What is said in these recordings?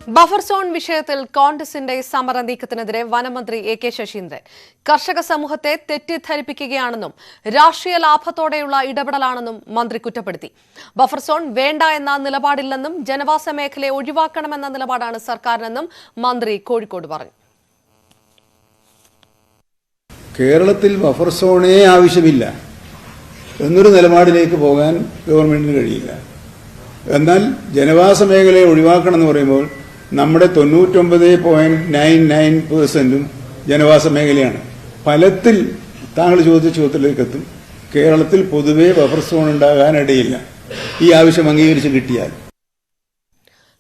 Buffer zone വിഷയത്തിൽ കോൺഗ്രസിന്റെ സമര നീക്കത്തിനെതിരെ വനമന്ത്രി എ.കെ. ശശീന്ദ്രൻ കർഷക സമൂഹത്തെ തെറ്റിദ്ധരിപ്പിക്കുകയാണെന്നും രാഷ്ട്രീയ ലാഭത്തോടെയുള്ള ഇടപെടലാണെന്നും മന്ത്രി കുറ്റപ്പെടുത്തി. ബഫർ സോൺ വേണ്ട എന്ന നിലപാടില്ലെന്നും ജനവാസ മേഖലയെ ഒഴിവാക്കണമെന്ന നിലപാടാണ് സർക്കാരിനെന്നും മന്ത്രി കോഴിക്കോട് പറഞ്ഞു. കേരളത്തിൽ ബഫർ സോണേ ആവശ്യമില്ല എന്നൊരു നിലപാടിലേക്ക് പോകാൻ ഗവൺമെന്റിന് കഴിയില്ല. എന്നാൽ ജനവാസ മേഖലയെ ഒഴിവാക്കണമെന്ന് പറയുമ്പോൾ നമ്മുടെ 99.99% ജനവാസ മേഖലയാണ്. ഫലത്തിൽ താങ്കൾ ചോദിച്ച ചോദ്യത്തിലേക്ക് എത്തും. കേരളത്തിൽ പൊതുവെ ബഫർ സോൺ ഉണ്ടാകാനിടയില്ല ഈ ആവശ്യം അംഗീകരിച്ച് കിട്ടിയാൽ.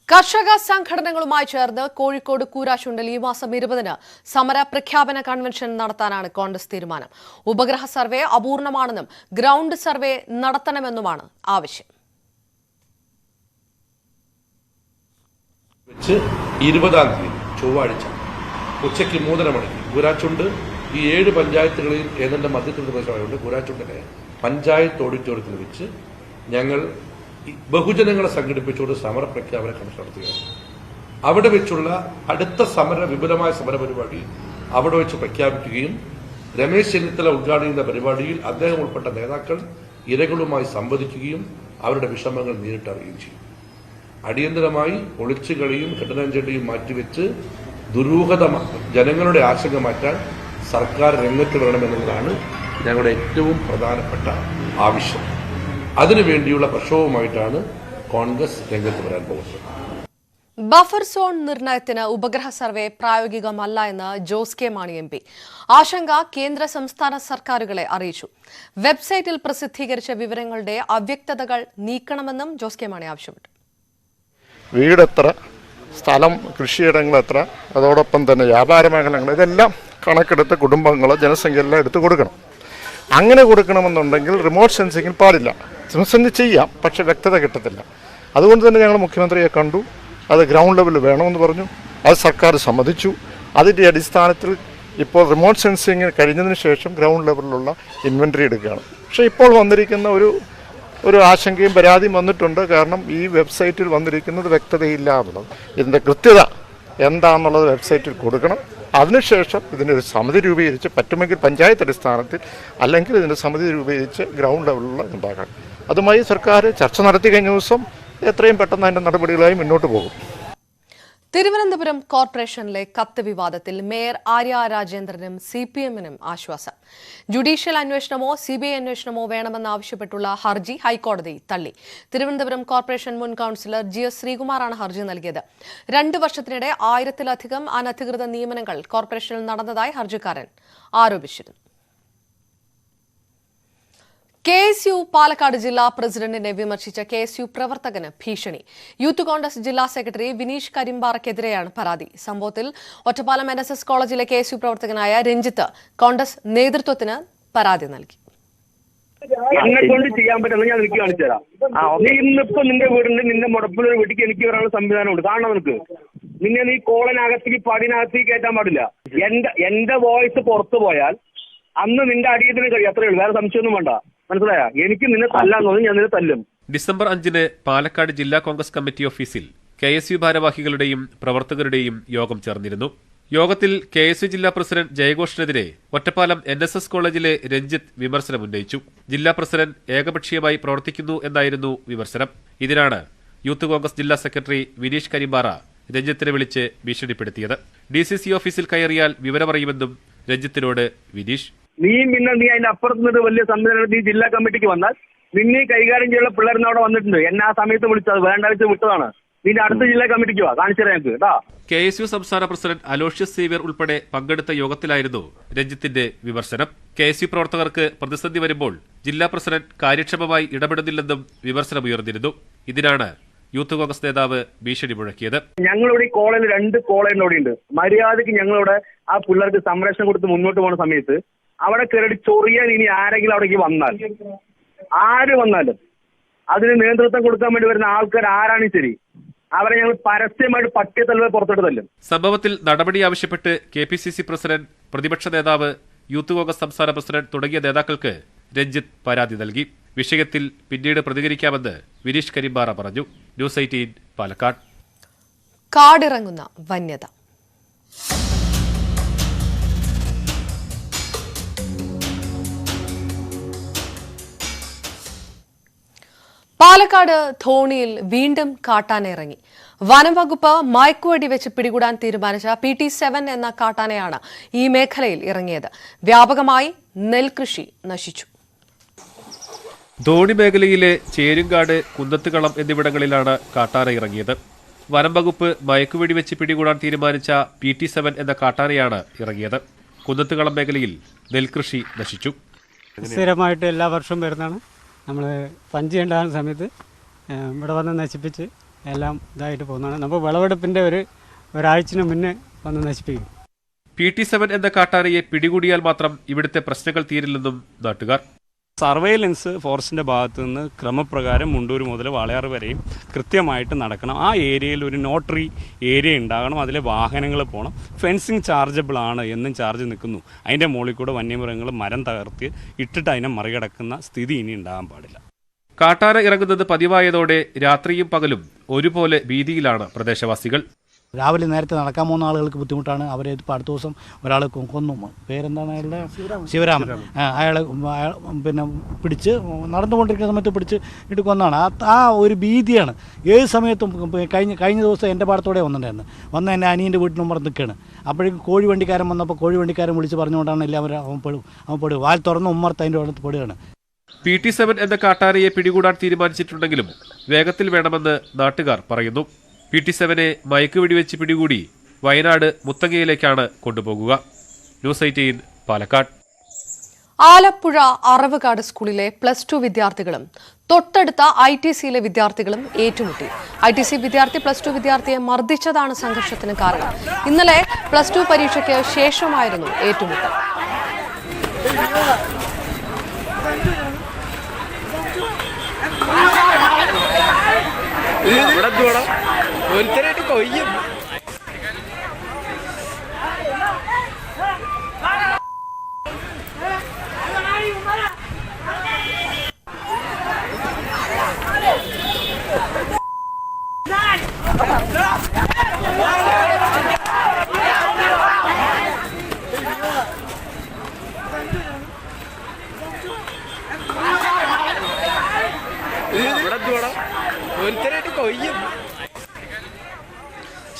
കർഷക സംഘടനകളുമായി ചേർന്ന് കോഴിക്കോട് കൂരാച്ചുണ്ടിൽ ഈ മാസം 20-ന് സമര പ്രഖ്യാപന കൺവെൻഷൻ നടത്താനാണ് കോൺഗ്രസ് തീരുമാനം. ഉപഗ്രഹ സർവേ അപൂർണമാണെന്നും ഗ്രൗണ്ട് സർവേ നടത്തണമെന്നുമാണ് ആവശ്യം. 20-ാം തീയതി ചൊവ്വാഴ്ച ഉച്ചയ്ക്ക് 3:30 മണിക്ക് കൂരാച്ചുണ്ട് ഈ 7 പഞ്ചായത്തുകളിൽ ഏതാണ്ട് മധ്യത്തിൽ പ്രദേശമായതുകൊണ്ട് കൂരാച്ചുണ്ടിലെ പഞ്ചായത്ത് ഓഡിറ്റോറിയത്തിൽ വെച്ച് ഞങ്ങൾ ബഹുജനങ്ങളെ സംഘടിപ്പിച്ചുകൊണ്ട് സമര പ്രഖ്യാപന കൺവെൻഷൻ നടത്തുകയാണ്. അവിടെ വെച്ചുള്ള അടുത്ത വിപുലമായ സമര പരിപാടി അവിടെ വെച്ച് പ്രഖ്യാപിക്കുകയും രമേശ് ചെന്നിത്തല ഉദ്ഘാടനം ചെയ്യുന്ന പരിപാടിയിൽ അദ്ദേഹം ഉൾപ്പെട്ട നേതാക്കൾ ഇരകളുമായി സംവദിക്കുകയും അവരുടെ വിഷമങ്ങൾ നേരിട്ടറിയുകയും ചെയ്യും. അടിയന്തരമായി ഒളിച്ചുകളിയും ഘടനാഞ്ചെടിയും മാറ്റിവെച്ച് ദുരൂഹത ജനങ്ങളുടെ ആശങ്ക മാറ്റാൻ സർക്കാർ രംഗത്ത് വരണമെന്നതാണ് ഞങ്ങളുടെ ഏറ്റവും പ്രധാനപ്പെട്ട ആവശ്യം. അതിനുവേണ്ടിയുള്ള പ്രക്ഷോഭവുമായിട്ടാണ് കോൺഗ്രസ് രംഗത്ത് വരാൻ പോകുന്നത്. ബഫർ സോൺ നിർണയത്തിന് ഉപഗ്രഹ സർവേ പ്രായോഗികമല്ല എന്ന് ജോസ് കെ മാണി MP. ആശങ്ക കേന്ദ്ര സംസ്ഥാന സർക്കാരുകളെ അറിയിച്ചു. വെബ്സൈറ്റിൽ പ്രസിദ്ധീകരിച്ച വിവരങ്ങളുടെ അവ്യക്തതകൾ നീക്കണമെന്നും ജോസ് കെ മാണി ആവശ്യപ്പെട്ടു. വീടെത്ര, സ്ഥലം, കൃഷിയിടങ്ങൾ എത്ര, അതോടൊപ്പം തന്നെ വ്യാപാര മേഖലകൾ, ഇതെല്ലാം കണക്കെടുത്ത് കുടുംബങ്ങൾ, ജനസംഖ്യയെല്ലാം എടുത്ത് കൊടുക്കണം. അങ്ങനെ കൊടുക്കണമെന്നുണ്ടെങ്കിൽ റിമോട്ട് സെൻസിങ്ങിൽ പാടില്ല. സെൻസിങ് ചെയ്യാം, പക്ഷെ വ്യക്തത കിട്ടത്തില്ല. അതുകൊണ്ട് തന്നെ ഞങ്ങൾ മുഖ്യമന്ത്രിയെ കണ്ടു. അത് ഗ്രൗണ്ട് ലെവലിൽ വേണമെന്ന് പറഞ്ഞു. അത് സർക്കാർ സമ്മതിച്ചു. അതിൻ്റെ അടിസ്ഥാനത്തിൽ ഇപ്പോൾ റിമോട്ട് സെൻസിങ് കഴിഞ്ഞതിന് ശേഷം ഗ്രൗണ്ട് ലെവലിലുള്ള ഇൻവെൻട്രി എടുക്കുകയാണ്. പക്ഷേ ഇപ്പോൾ വന്നിരിക്കുന്ന ഒരു ആശങ്കയും പരാതിയും വന്നിട്ടുണ്ട്. കാരണം ഈ വെബ്സൈറ്റിൽ വന്നിരിക്കുന്നത് വ്യക്തതയില്ല എന്നുള്ളത്. ഇതിൻ്റെ കൃത്യത എന്താണെന്നുള്ളത് വെബ്സൈറ്റിൽ കൊടുക്കണം. അതിനുശേഷം ഇതിനൊരു സമിതി രൂപീകരിച്ച്, പറ്റുമെങ്കിൽ പഞ്ചായത്ത് അടിസ്ഥാനത്തിൽ, അല്ലെങ്കിൽ ഇതിൻ്റെ സമിതി രൂപീകരിച്ച് ഗ്രൗണ്ട് ലെവലിലുള്ള ഉണ്ടാക്കണം. അതുമായി സർക്കാർ ചർച്ച നടത്തി കഴിഞ്ഞ ദിവസം എത്രയും പെട്ടെന്ന് അതിൻ്റെ നടപടികളായി മുന്നോട്ട് പോകും. തിരുവനന്തപുരം കോർപ്പറേഷനിലെ കത്ത് വിവാദത്തിൽ മേയർ ആര്യ രാജേന്ദ്രനും CPM-നും ആശ്വാസം. ജുഡീഷ്യൽ അന്വേഷണമോ CBI അന്വേഷണമോ വേണമെന്നാവശ്യപ്പെട്ടുള്ള ഹർജി ഹൈക്കോടതി തള്ളി. തിരുവനന്തപുരം കോർപ്പറേഷൻ മുൻ കൌൺസിലർ GS ശ്രീകുമാറാണ് ഹർജി നൽകിയത്. 2 വർഷത്തിനിടെ 1000-ലധികം അനധികൃത നിയമനങ്ങൾ കോർപ്പറേഷനിൽ നടന്നതായി ഹർജിക്കാരൻ ആരോപിച്ചിരുന്നു. KSU പാലക്കാട് ജില്ലാ പ്രസിഡന്റിനെ വിമർശിച്ച KSU പ്രവർത്തകന് ഭീഷണി. യൂത്ത് കോൺഗ്രസ് ജില്ലാ സെക്രട്ടറി വിനീഷ് കരിമ്പാറയ്ക്കെതിരെയാണ് പരാതി. സംഭവത്തിൽ ഒറ്റപ്പാലം NSS കോളേജിലെ KSU പ്രവർത്തകനായ രഞ്ജിത്ത് കോൺഗ്രസ് നേതൃത്വത്തിന് പരാതി നൽകി. എന്നെ കൊണ്ട് ചെയ്യാൻ പറ്റുന്ന ഞാൻ എനിക്ക് കാണിച്ചു തരാം. നീ ഇന്നിപ്പോ നിന്റെ വീടിന്റെ നിന്റെ മുടപ്പിലൊരു വീട്ടിക്ക് എനിക്ക് വരാനുള്ള സംവിധാനമുണ്ട്. കാണണം നിനക്ക്. നീ കോളനകത്തേക്ക് പടിനകത്തേക്ക് കയറ്റാൻ പാടില്ല. എന്റെ വോയിസ് പുറത്തു പോയാൽ അന്ന് നിന്റെ അടിയത്തിന് കഴിയും. അത്രയേ ഉള്ളൂ. വേറെ സംശയമൊന്നും വേണ്ട. മനസ്സിലായ? എനിക്ക് നിന്നെ തല്ലാന്ന് തോന്നി ഞാൻ നിന്നെ തല്ലും. ഡിസംബർ 5-ന് പാലക്കാട് ജില്ലാ കോൺഗ്രസ് കമ്മിറ്റി ഓഫീസിൽ KSU ഭാരവാഹികളുടെയും പ്രവർത്തകരുടെയും യോഗം ചേർന്നിരുന്നു. യോഗത്തിൽ KSU ജില്ലാ പ്രസിഡന്റ് ജയഘോഷിനെതിരെ ഒറ്റപ്പാലം NSS കോളേജിലെ രഞ്ജിത്ത് വിമർശനമുന്നയിച്ചു. ജില്ലാ പ്രസിഡന്റ് ഏകപക്ഷീയമായി പ്രവർത്തിക്കുന്നു എന്നായിരുന്നു വിമർശനം. ഇതിനാണ് യൂത്ത് കോൺഗ്രസ് ജില്ലാ സെക്രട്ടറി വിനീഷ് കരിമ്പാറ രഞ്ജിത്തിനെ വിളിച്ച് ഭീഷണിപ്പെടുത്തിയത്. DCC ഓഫീസിൽ കയറിയാൽ വിവരമറിയുമെന്നും രഞ്ജിത്തിനോട് വിനീഷ്. നീ അതിന്റെ അപ്പുറത്ത് നിന്നിട്ട് വലിയ സംവിധാനം ഈ ജില്ലാ കമ്മിറ്റിക്ക് വന്നാൽ നിന്നെ കൈകാര്യം ചെയ്യാനുള്ള പിള്ളേർന്ന് അവിടെ വന്നിട്ടുണ്ട്. എന്നെ ആ സമയത്ത് വിളിച്ചത് വേണ്ട വെച്ച് വിട്ടതാണ്. നിന്റെ അടുത്ത ജില്ലാ കമ്മിറ്റിക്ക് വാ, കാണിച്ചു തരാം കേട്ടോ. KSU സംസ്ഥാന പ്രസിഡന്റ് അലോഷ്യസ് സേവ്യർ ഉൾപ്പെടെ പങ്കെടുത്ത യോഗത്തിലായിരുന്നു രഞ്ജിത്തിന്റെ വിമർശനം. KSU പ്രവർത്തകർക്ക് പ്രതിസന്ധി വരുമ്പോൾ ജില്ലാ പ്രസിഡന്റ് കാര്യക്ഷമമായി ഇടപെടുന്നില്ലെന്നും വിമർശനമുയർന്നിരുന്നു. ഇതിനാണ് യൂത്ത് കോൺഗ്രസ് നേതാവ് ഭീഷണി മുഴക്കിയത്. ഞങ്ങളിവിടെ ഈ കോളേജിൽ 2 കോളേജിൽ ഇവിടെ ഉണ്ട്. മര്യാദയ്ക്ക് ഞങ്ങളിവിടെ ആ പിള്ളേർക്ക് സംരക്ഷണം കൊടുത്ത് മുന്നോട്ട് പോകുന്ന സമയത്ത് അവിടെ കയറി ചൊറിയാൻ ഇനി ആരെങ്കിലും അവിടേക്ക് വന്നാൽ, ആര് വന്നാലും അതിന് നേതൃത്വം കൊടുക്കാൻ വേണ്ടി വരുന്ന ആൾക്കാർ ആരാണ് ശരി, അവരെ ഞങ്ങൾ പരസ്യമായിട്ട് പട്ടികത്തലവെ പുറത്തോട്ട് തല്ലും. സംഭവത്തിൽ നടപടി ആവശ്യപ്പെട്ട് KPCC പ്രസിഡന്റ്, പ്രതിപക്ഷ നേതാവ്, യൂത്ത് കോൺഗ്രസ് സംസ്ഥാന പ്രസിഡന്റ് തുടങ്ങിയ നേതാക്കൾക്ക് രഞ്ജിത്ത് പരാതി നൽകി. വിഷയത്തിൽ പിന്നീട് പ്രതികരിക്കാമെന്ന് വിനീഷ് കരിമ്പാറ പറഞ്ഞു. ന്യൂസ് 18 പാലക്കാട്. കാടിറങ്ങുന്ന വന്യത. പാലക്കാട് ധോണിയിൽ വീണ്ടും കാട്ടാന ഇറങ്ങി. വനംവകുപ്പ് മയക്കുവെടി വെച്ച് പിടികൂടാൻ തീരുമാനിച്ച PT7 എന്ന കാട്ടാനയാണ് ഈ മേഖലയിൽ ഇറങ്ങിയത്. വ്യാപകമായി നെൽകൃഷി നശിച്ചു. ധോണി മേഖലയിലെ ചേരുങ്കാട്, കുന്നത്തുകളം എന്നിവിടങ്ങളിലാണ് കാട്ടാന ഇറങ്ങിയത്. വനംവകുപ്പ് മയക്കുവെടി വെച്ച് പിടികൂടാൻ തീരുമാനിച്ച PT7 എന്ന കാട്ടാനയാണ് ഇറങ്ങിയത്. കുന്നത്തുകളം മേഖലയിൽ നെൽകൃഷി നശിച്ചു. സ്ഥിരമായിട്ട് എല്ലാ വർഷവും വരുന്നതാണ്. നമ്മൾ പഞ്ചി ഉണ്ടാകുന്ന സമയത്ത് ഇവിടെ വന്ന് നശിപ്പിച്ച് എല്ലാം ഇതായിട്ട് പോകുന്നതാണ്. നമ്മൾ വിളവെടുപ്പിൻ്റെ ഒരാഴ്ചന് മുന്നേ വന്ന് നശിപ്പിക്കും. PT7 എന്ന കാട്ടാനയെ പിടികൂടിയാൽ മാത്രം ഇവിടുത്തെ പ്രശ്നങ്ങൾ തീരില്ലെന്നും നാട്ടുകാർ. സർവൈലൻസ് ഫോറസ്റ്റിൻ്റെ ഭാഗത്തു നിന്ന് ക്രമപ്രകാരം മുണ്ടൂർ മുതൽ വാളയാർ വരെയും കൃത്യമായിട്ട് നടക്കണം. ആ ഏരിയയിൽ ഒരു നോട്ടറി ഏരിയ ഉണ്ടാകണം. അതിലെ വാഹനങ്ങൾ പോകണം. ഫെൻസിങ് ചാർജബിൾ ആണ് എന്നും ചാർജ് നിൽക്കുന്നു. അതിൻ്റെ മുകളിൽ കൂടെ വന്യമൃഗങ്ങൾ മരം തകർത്ത് ഇട്ടിട്ട് അതിനെ മറികടക്കുന്ന സ്ഥിതി ഇനി ഉണ്ടാകാൻ പാടില്ല. കാട്ടാന ഇറങ്ങുന്നത് പതിവായതോടെ രാത്രിയും പകലും ഒരുപോലെ ഭീതിയിലാണ് പ്രദേശവാസികൾ. രാവിലെ നേരത്തെ നടക്കാൻ പോകുന്ന ആളുകൾക്ക് ബുദ്ധിമുട്ടാണ്. അവരെ ഇപ്പോൾ അടുത്ത ദിവസം ഒരാൾ കൊന്നു. പേരെന്താണ് അയാളുടെ? ശിവരാമൻ. അയാളെ പിന്നെ പിടിച്ച് നടന്നുകൊണ്ടിരിക്കുന്ന സമയത്ത് പിടിച്ച് ഇട്ട് കൊന്നാണ്. ആ ഒരു ഭീതിയാണ്. ഏത് സമയത്തും കഴിഞ്ഞ ദിവസം എൻ്റെ പാടത്തോടെ വന്നിട്ടുണ്ടായിരുന്നു. വന്ന് എൻ്റെ അനിയൻ്റെ വീട്ടിന് മുമ്പ് നിൽക്കുകയാണ്. അപ്പോഴേക്കും കോഴി വണ്ടിക്കാരൻ വന്നപ്പോൾ കോഴി വണ്ടിക്കാരൻ വിളിച്ച് പറഞ്ഞുകൊണ്ടാണ് എല്ലാവരും അവൻ പെടും. വാൽ തുറന്ന് ഉമ്മർത്ത് അതിൻ്റെ അടുത്ത് പെടുകയാണ്. PT7 എന്ന കാട്ടാനയെ പിടികൂടാൻ തീരുമാനിച്ചിട്ടുണ്ടെങ്കിലും വേഗത്തിൽ വേണമെന്ന് നാട്ടുകാർ പറയുന്നു. PT7നെ മയക്കുവെടി വെച്ച് പിടികൂടി വയനാട് മുത്തങ്ങയിലേക്കാണ് കൊണ്ടുപോകുക. ന്യൂസ് 18 പാലക്കാട്. ആലപ്പുഴ അറവുകാട് സ്കൂളിലെ +2 വിദ്യാർത്ഥികളും തൊട്ടടുത്ത ITCയിലെ വിദ്യാർത്ഥികളും ഏറ്റുമുട്ടി. ITC വിദ്യാർത്ഥി +2 വിദ്യാർത്ഥിയെ മർദ്ദിച്ചതാണ് സംഘർഷത്തിന് കാരണം. ഇന്നലെ +2 പരീക്ഷയ്ക്ക് ശേഷമായിരുന്നു ഏറ്റുമുട്ടൽ. കൊയ്യും കൊയ്യും.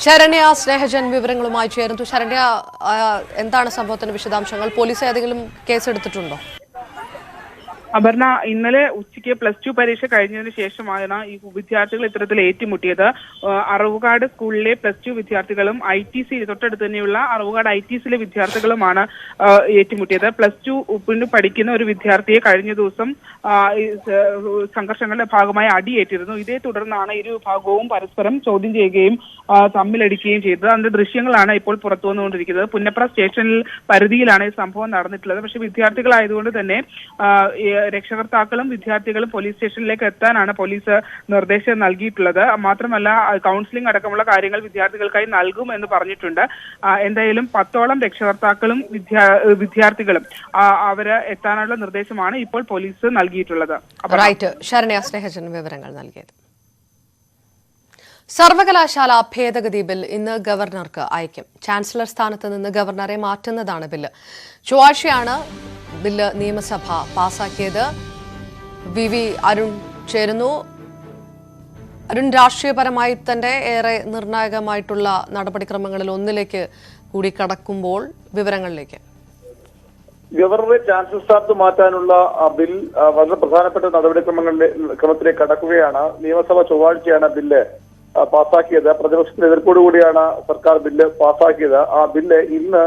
ശരണ്യ സ്നേഹജൻ വിവരങ്ങളുമായി ചേർന്നു. ശരണ്യ, എന്താണ് സംഭവത്തിന്റെ വിശദാംശങ്ങൾ? പോലീസ് ഏതെങ്കിലും കേസെടുത്തിട്ടുണ്ടോ? അപർണ, ഇന്നലെ ഉച്ചയ്ക്ക് +2 പരീക്ഷ കഴിഞ്ഞതിന് ശേഷമാണ് ഈ വിദ്യാർത്ഥികൾ ഇത്തരത്തിൽ ഏറ്റുമുട്ടിയത്. അറവുകാട് സ്കൂളിലെ +2 വിദ്യാർത്ഥികളും ITC തൊട്ടടുത്ത് തന്നെയുള്ള അറവുകാട് ITCയിലെ വിദ്യാർത്ഥികളുമാണ് ഏറ്റുമുട്ടിയത്. +2 പഠിക്കുന്ന ഒരു വിദ്യാർത്ഥിയെ കഴിഞ്ഞ ദിവസം സംഘർഷങ്ങളുടെ ഭാഗമായി അടിയേറ്റിരുന്നു. ഇതേ തുടർന്നാണ് ഇരു വിഭാഗവും പരസ്പരം ചോദ്യം ചെയ്യുകയും തമ്മിലടിക്കുകയും ചെയ്തത്. അതിന്റെ ദൃശ്യങ്ങളാണ് ഇപ്പോൾ പുറത്തു വന്നുകൊണ്ടിരിക്കുന്നത്. പുന്നപ്ര സ്റ്റേഷനിൽ പരിധിയിലാണ് ഈ സംഭവം നടന്നിട്ടുള്ളത്. പക്ഷേ വിദ്യാർത്ഥികളായതുകൊണ്ട് തന്നെ രക്ഷകർത്താക്കളും വിദ്യാർത്ഥികളും പോലീസ് സ്റ്റേഷനിലേക്ക് എത്താനാണ് പോലീസ് നിർദ്ദേശം നൽകിയിട്ടുള്ളത്. മാത്രമല്ല, കൗൺസിലിംഗ് അടക്കമുള്ള കാര്യങ്ങൾ വിദ്യാർത്ഥികൾക്കായി നൽകും എന്ന് പറഞ്ഞിട്ടുണ്ട്. എന്തായാലും 10ഓളം രക്ഷകർത്താക്കളും വിദ്യാർത്ഥികളും അവര് എത്താനുള്ള നിർദ്ദേശമാണ് ഇപ്പോൾ പോലീസ് നൽകിയിട്ടുള്ളത്. ശരണ്യ സ്നേഹജൻ വിവരങ്ങൾ നൽകിയത്. സർവകലാശാല ഭേദഗതി ബിൽ ഇന്ന് ഗവർണർക്ക് അയക്കും. ചാൻസലർ സ്ഥാനത്ത് നിന്ന് ഗവർണറെ മാറ്റുന്നതാണ് ബില്ല്. ചൊവ്വാഴ്ചയാണ് ബില്ല് നിയമസഭ പാസാക്കിയത്. VV അരുൺ ചേരുന്നു. അരുൺ, രാഷ്ട്രീയപരമായി തന്നെ ഏറെ നിർണായകമായിട്ടുള്ള നടപടിക്രമങ്ങളിൽ ഒന്നിലേക്ക് കൂടി കടക്കുമ്പോൾ വിവരങ്ങളിലേക്ക്. ഗവർണറെ ചാൻസലർ സ്ഥാനത്ത് മാറ്റാനുള്ള ബിൽ വളരെ പ്രധാനപ്പെട്ട നടപടിക്രമത്തിലേക്ക് കടക്കുകയാണ്. നിയമസഭ ചൊവ്വാഴ്ചയാണ് ബില്ല് പാസാക്കിയത്. പ്രതിപക്ഷത്തിന്റെ എതിർപ്പോടുകൂടിയാണ് സർക്കാർ ബില്ല് പാസാക്കിയത്. ആ ബില്ല് ഇന്ന്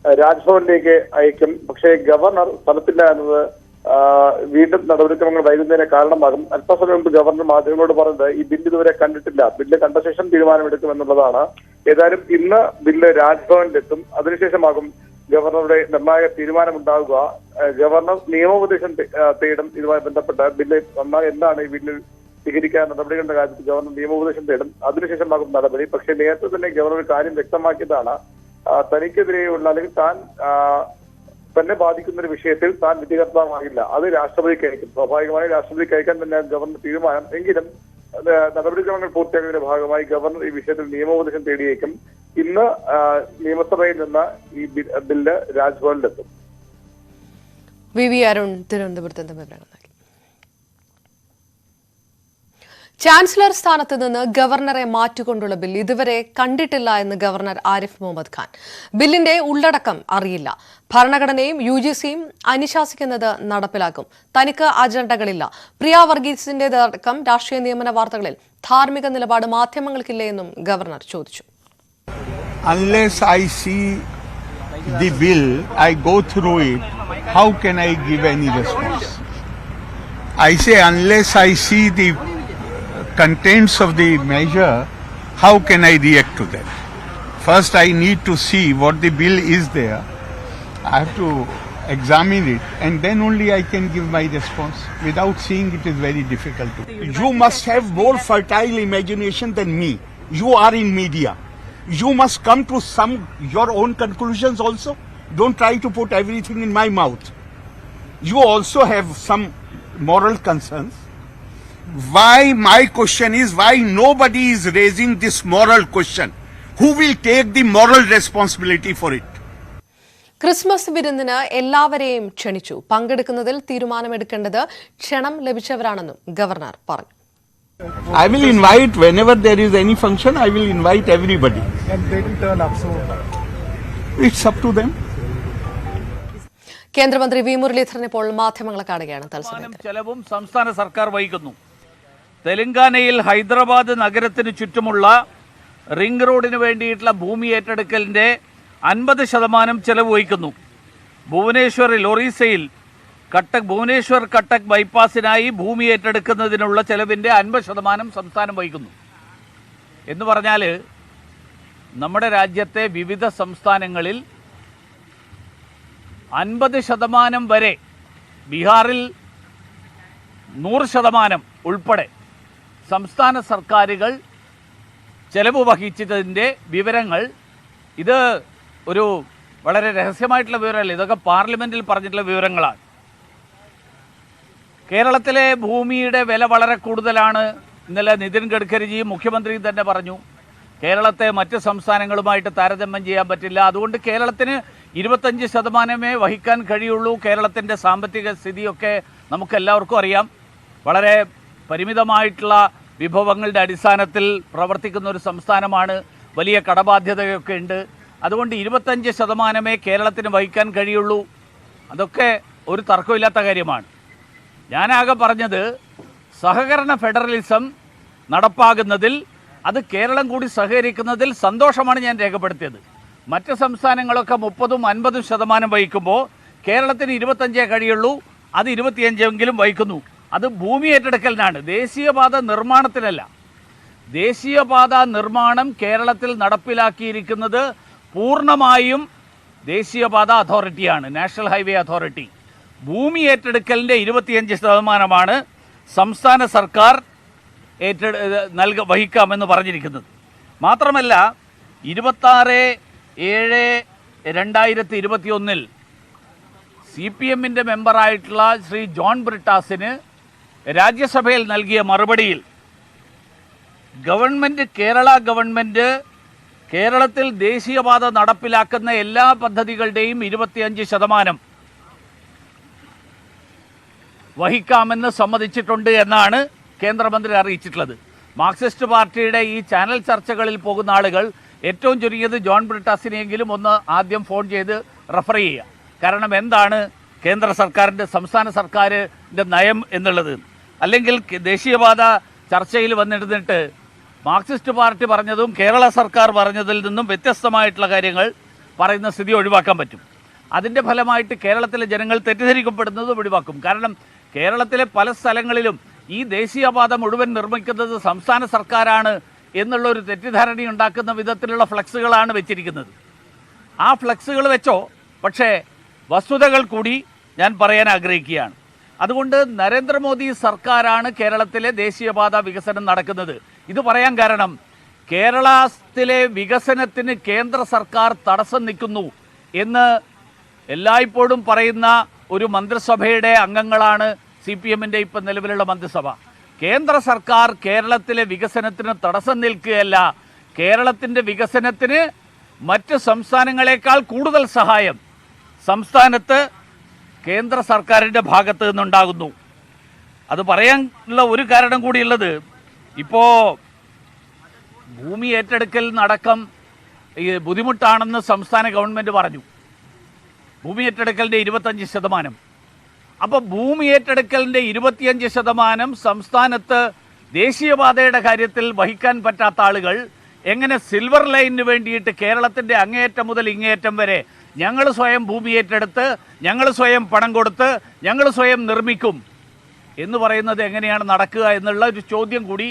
രാജ്ഭവനിലേക്ക് അയക്കും. പക്ഷേ ഗവർണർ സ്ഥലത്തില്ല എന്നത് വീണ്ടും നടപടിക്രമങ്ങൾ വൈകുന്നതിന് കാരണമാകും. അല്പസമയം മുമ്പ് ഗവർണർ മാധ്യമങ്ങളോട് പറഞ്ഞത് ഈ ബില്ല് ഇതുവരെ കണ്ടിട്ടില്ല, ബില്ല് കണ്ട ശേഷം തീരുമാനമെടുക്കുമെന്നുള്ളതാണ്. ഏതായാലും ഇന്ന് ബില്ല് രാജ്ഭവനിലെത്തും. അതിനുശേഷമാകും ഗവർണറുടെ നിർണായക തീരുമാനമുണ്ടാകുക. ഗവർണർ നിയമോപദേശം തേടും. ഇതുമായി ബന്ധപ്പെട്ട് ബില്ല് എന്താണ് ഈ ബില്ലിൽ സ്വീകരിക്കാൻ നടപടികളുടെ കാര്യത്തിൽ ഗവർണർ നിയമോപദേശം തേടും. അതിനുശേഷമാകും നടപടി. പക്ഷേ നേരത്തെ തന്നെ ഗവർണർ ഒരു കാര്യം വ്യക്തമാക്കിയതാണ്. തനിക്കെതിരെയുള്ള അല്ലെങ്കിൽ തന്നെ ബാധിക്കുന്ന ഒരു വിഷയത്തിൽ താൻ വിധികർത്താവാകില്ല. അത് രാഷ്ട്രപതിക്ക് അയക്കും. സ്വാഭാവികമായി രാഷ്ട്രപതിക്ക് അയക്കാൻ തന്നെ ഗവർണർ തീരുമാനം. എങ്കിലും നടപടിക്രമങ്ങൾ പൂർത്തിയാക്കുന്നതിന്റെ ഭാഗമായി ഗവർണർ ഈ വിഷയത്തിൽ നിയമോപദേശം തേടിയേക്കും. ഇന്ന് നിയമസഭയിൽ നിന്ന് ഈ ബില്ല് രാജ്ഭവനിലെത്തും. വി അരുൺ തിരുവനന്തപുരത്ത് വിവരങ്ങൾ നൽകി. ചാൻസലർ സ്ഥാനത്ത് നിന്ന് ഗവർണറെ മാറ്റിക്കൊണ്ടുള്ള ബിൽ ഇതുവരെ കണ്ടിട്ടില്ല എന്ന് ഗവർണർ ആരിഫ് മുഹമ്മദ് ഖാൻ. ബില്ലിന്റെ ഉള്ളടക്കം അറിയില്ല. ഭരണഘടനയും UGCയും അനുശാസിക്കുന്നത് നടപ്പിലാക്കും. തനിക്ക് അജണ്ടകളില്ല. പ്രിയ വർഗീസിന്റേതടക്കം രാഷ്ട്രീയ നിയമന വാർത്തകളിൽ ധാർമ്മിക നിലപാട് മാധ്യമങ്ങൾക്കില്ലേ എന്നും ഗവർണർ ചോദിച്ചു. Unless I see the bill, I go through it, how can I give any response? I say unless I see the contents of the measure, how can I react to that? First I need to see what the bill is there. I have to examine it and then only I can give my response. Without seeing it is very difficult to. You must have more fertile imagination than me. You are in media. You must come to your own conclusions also. Don't try to put everything in my mouth. You also have some moral concerns. Why my question is why nobody is raising this moral question? Who will take the moral responsibility for it? Christmas വിരുന്നിന് എല്ലാവരെയും ക്ഷണിച്ചു. പങ്കെടുക്കുന്നതിൽ തീരുമാനമെടുക്കേണ്ടത് ക്ഷണം ലഭിച്ചവരാണെന്നും governor പറഞ്ഞു. I will invite whenever there is any function. I will invite everybody. And they will turn up. So it's up to them. കേന്ദ്രമന്ത്രി V Muraleedharan ഇപ്പോൾ മാധ്യമങ്ങളെ കാണുകയാണ്. ചെലവും സംസ്ഥാന സർക്കാർ വഹിക്കുന്നു. തെലങ്കാനയിൽ ഹൈദരാബാദ് നഗരത്തിന് ചുറ്റുമുള്ള റിംഗ് റോഡിന് വേണ്ടിയിട്ടുള്ള ഭൂമി ഏറ്റെടുക്കലിന്റെ 50% ചെലവ് വഹിക്കുന്നു. ഭുവനേശ്വറിൽ ഒറീസയിൽ ഭുവനേശ്വർ കട്ടക് ബൈപ്പാസിനായി ഭൂമി ഏറ്റെടുക്കുന്നതിനുള്ള ചെലവിന്റെ 50% സംസ്ഥാനം വഹിക്കുന്നു. എന്ന് പറഞ്ഞാൽ നമ്മുടെ രാജ്യത്തെ വിവിധ സംസ്ഥാനങ്ങളിൽ 50% വരെ, ബീഹാറിൽ 100% ഉൾപ്പെടെ സംസ്ഥാന സർക്കാരുകൾ ചെലവ് വഹിച്ചതിൻ്റെ വിവരങ്ങൾ, ഇത് ഒരു വളരെ രഹസ്യമായിട്ടുള്ള വിവരമല്ല, ഇതൊക്കെ പാർലമെന്റിൽ പറഞ്ഞിട്ടുള്ള വിവരങ്ങളാണ്. കേരളത്തിലെ ഭൂമിയുടെ വില വളരെ കൂടുതലാണ്. ഇന്നലെ നിതിൻ ഗഡ്കരിജിയും മുഖ്യമന്ത്രിയും തന്നെ പറഞ്ഞു, കേരളത്തെ മറ്റ് സംസ്ഥാനങ്ങളുമായിട്ട് താരതമ്യം ചെയ്യാൻ പറ്റില്ല. അതുകൊണ്ട് കേരളത്തിന് 25% വഹിക്കാൻ കഴിയുള്ളൂ. കേരളത്തിൻ്റെ സാമ്പത്തിക സ്ഥിതിയൊക്കെ നമുക്കെല്ലാവർക്കും അറിയാം. വളരെ പരിമിതമായിട്ടുള്ള വിഭവങ്ങളുടെ അടിസ്ഥാനത്തിൽ പ്രവർത്തിക്കുന്ന ഒരു സംസ്ഥാനമാണ്. വലിയ കടബാധ്യതയൊക്കെ ഉണ്ട്. അതുകൊണ്ട് 25% കേരളത്തിന് വഹിക്കാൻ കഴിയുള്ളൂ. അതൊക്കെ ഒരു തർക്കമില്ലാത്ത കാര്യമാണ്. ഞാനാകെ പറഞ്ഞത് സഹകരണ ഫെഡറലിസം നടപ്പാകുന്നതിൽ അത് കേരളം കൂടി സഹകരിക്കുന്നതിൽ സന്തോഷമാണ് ഞാൻ രേഖപ്പെടുത്തിയത്. മറ്റ് സംസ്ഥാനങ്ങളൊക്കെ 30-50% വഹിക്കുമ്പോൾ കേരളത്തിന് 25 കഴിയുള്ളൂ. അത് 25 വഹിക്കുന്നു. അത് ഭൂമി ഏറ്റെടുക്കലിനാണ്, ദേശീയപാത നിർമ്മാണത്തിനല്ല. ദേശീയപാത നിർമ്മാണം കേരളത്തിൽ നടപ്പിലാക്കിയിരിക്കുന്നത് പൂർണ്ണമായും ദേശീയപാത അതോറിറ്റിയാണ്, നാഷണൽ ഹൈവേ അതോറിറ്റി. ഭൂമി ഏറ്റെടുക്കലിൻ്റെ 25% സംസ്ഥാന സർക്കാർ വഹിക്കാമെന്ന് പറഞ്ഞിരിക്കുന്നത്. മാത്രമല്ല 26/7/2021 CPMന്റെ മെമ്പറായിട്ടുള്ള ശ്രീ ജോൺ ബ്രിട്ടാസിന് രാജ്യസഭയിൽ നൽകിയ മറുപടിയിൽ കേരള ഗവൺമെൻറ് കേരളത്തിൽ ദേശീയപാത നടപ്പിലാക്കുന്ന എല്ലാ പദ്ധതികളുടെയും 25% വഹിക്കാമെന്ന് സമ്മതിച്ചിട്ടുണ്ട് എന്നാണ് കേന്ദ്രമന്ത്രി അറിയിച്ചിട്ടുള്ളത്. മാർക്സിസ്റ്റ് പാർട്ടിയുടെ ഈ ചാനൽ ചർച്ചകളിൽ പോകുന്ന ആളുകൾ ഏറ്റവും ചുരുങ്ങിയത് ജോൺ ബ്രിട്ടാസിനെയെങ്കിലും ഒന്ന് ആദ്യം ഫോൺ ചെയ്ത് റെഫർ ചെയ്യുക. കാരണം എന്താണ് കേന്ദ്ര സർക്കാരിൻ്റെ, സംസ്ഥാന സർക്കാരിൻ്റെ നയം എന്നുള്ളത്. അല്ലെങ്കിൽ ദേശീയപാത ചർച്ചയിൽ വന്നിരുന്നിട്ട് മാർക്സിസ്റ്റ് പാർട്ടി പറഞ്ഞതും കേരള സർക്കാർ പറഞ്ഞതിൽ നിന്നും വ്യത്യസ്തമായിട്ടുള്ള കാര്യങ്ങൾ പറയുന്ന സ്ഥിതി ഒഴിവാക്കാൻ പറ്റും. അതിൻ്റെ ഫലമായിട്ട് കേരളത്തിലെ ജനങ്ങൾ തെറ്റിദ്ധരിക്കപ്പെടുന്നതും ഒഴിവാക്കും. കാരണം കേരളത്തിലെ പല സ്ഥലങ്ങളിലും ഈ ദേശീയപാത മുഴുവൻ നിർമ്മിക്കുന്നത് സംസ്ഥാന സർക്കാരാണ് എന്നുള്ളൊരു തെറ്റിദ്ധാരണ ഉണ്ടാക്കുന്ന വിധത്തിലുള്ള ഫ്ലക്സുകളാണ് വെച്ചിരിക്കുന്നത്. ആ ഫ്ലക്സുകൾ വെച്ചോ, പക്ഷേ വസ്തുതകൾ കൂടി ഞാൻ പറയാൻ ആഗ്രഹിക്കുകയാണ്. അതുകൊണ്ട് നരേന്ദ്രമോദി സർക്കാരാണ് കേരളത്തിലെ ദേശീയപാത വികസനം നടക്കുന്നത്. ഇത് പറയാൻ കാരണം കേരളത്തിലെ വികസനത്തിന് കേന്ദ്ര സർക്കാർ തടസ്സം നിൽക്കുന്നു എന്ന് എല്ലായ്പ്പോഴും പറയുന്ന ഒരു മന്ത്രിസഭയുടെ അംഗങ്ങളാണ് CPMന്റെ ഇപ്പം നിലവിലുള്ള മന്ത്രിസഭ. കേന്ദ്ര സർക്കാർ കേരളത്തിലെ വികസനത്തിന് തടസ്സം നിൽക്കുകയല്ല, കേരളത്തിൻ്റെ വികസനത്തിന് മറ്റ് സംസ്ഥാനങ്ങളെക്കാൾ കൂടുതൽ സഹായം സംസ്ഥാനത്ത് കേന്ദ്ര സർക്കാരിൻ്റെ ഭാഗത്ത് നിന്നുണ്ടാകുന്നു. അത് പറയാനുള്ള ഒരു കാരണം കൂടിയുള്ളത്, ഇപ്പോൾ ഭൂമി ഏറ്റെടുക്കലിനടക്കം ബുദ്ധിമുട്ടാണെന്ന് സംസ്ഥാന ഗവൺമെൻറ് പറഞ്ഞു. ഭൂമി ഏറ്റെടുക്കലിൻ്റെ 25%. അപ്പോൾ ഭൂമി ഏറ്റെടുക്കലിൻ്റെ 25% സംസ്ഥാനത്ത് ദേശീയപാതയുടെ കാര്യത്തിൽ വഹിക്കാൻ പറ്റാത്ത ആളുകൾ എങ്ങനെ സിൽവർ ലൈനിന് വേണ്ടിയിട്ട് കേരളത്തിൻ്റെ അങ്ങേയറ്റം മുതൽ ഇങ്ങേയറ്റം വരെ ഞങ്ങൾ സ്വയം ഭൂമി ഏറ്റെടുത്ത്, ഞങ്ങൾ സ്വയം പണം കൊടുത്ത്, ഞങ്ങൾ സ്വയം നിർമ്മിക്കും എന്ന് പറയുന്നത് എങ്ങനെയാണ് നടക്കുക എന്നുള്ള ഒരു ചോദ്യം കൂടി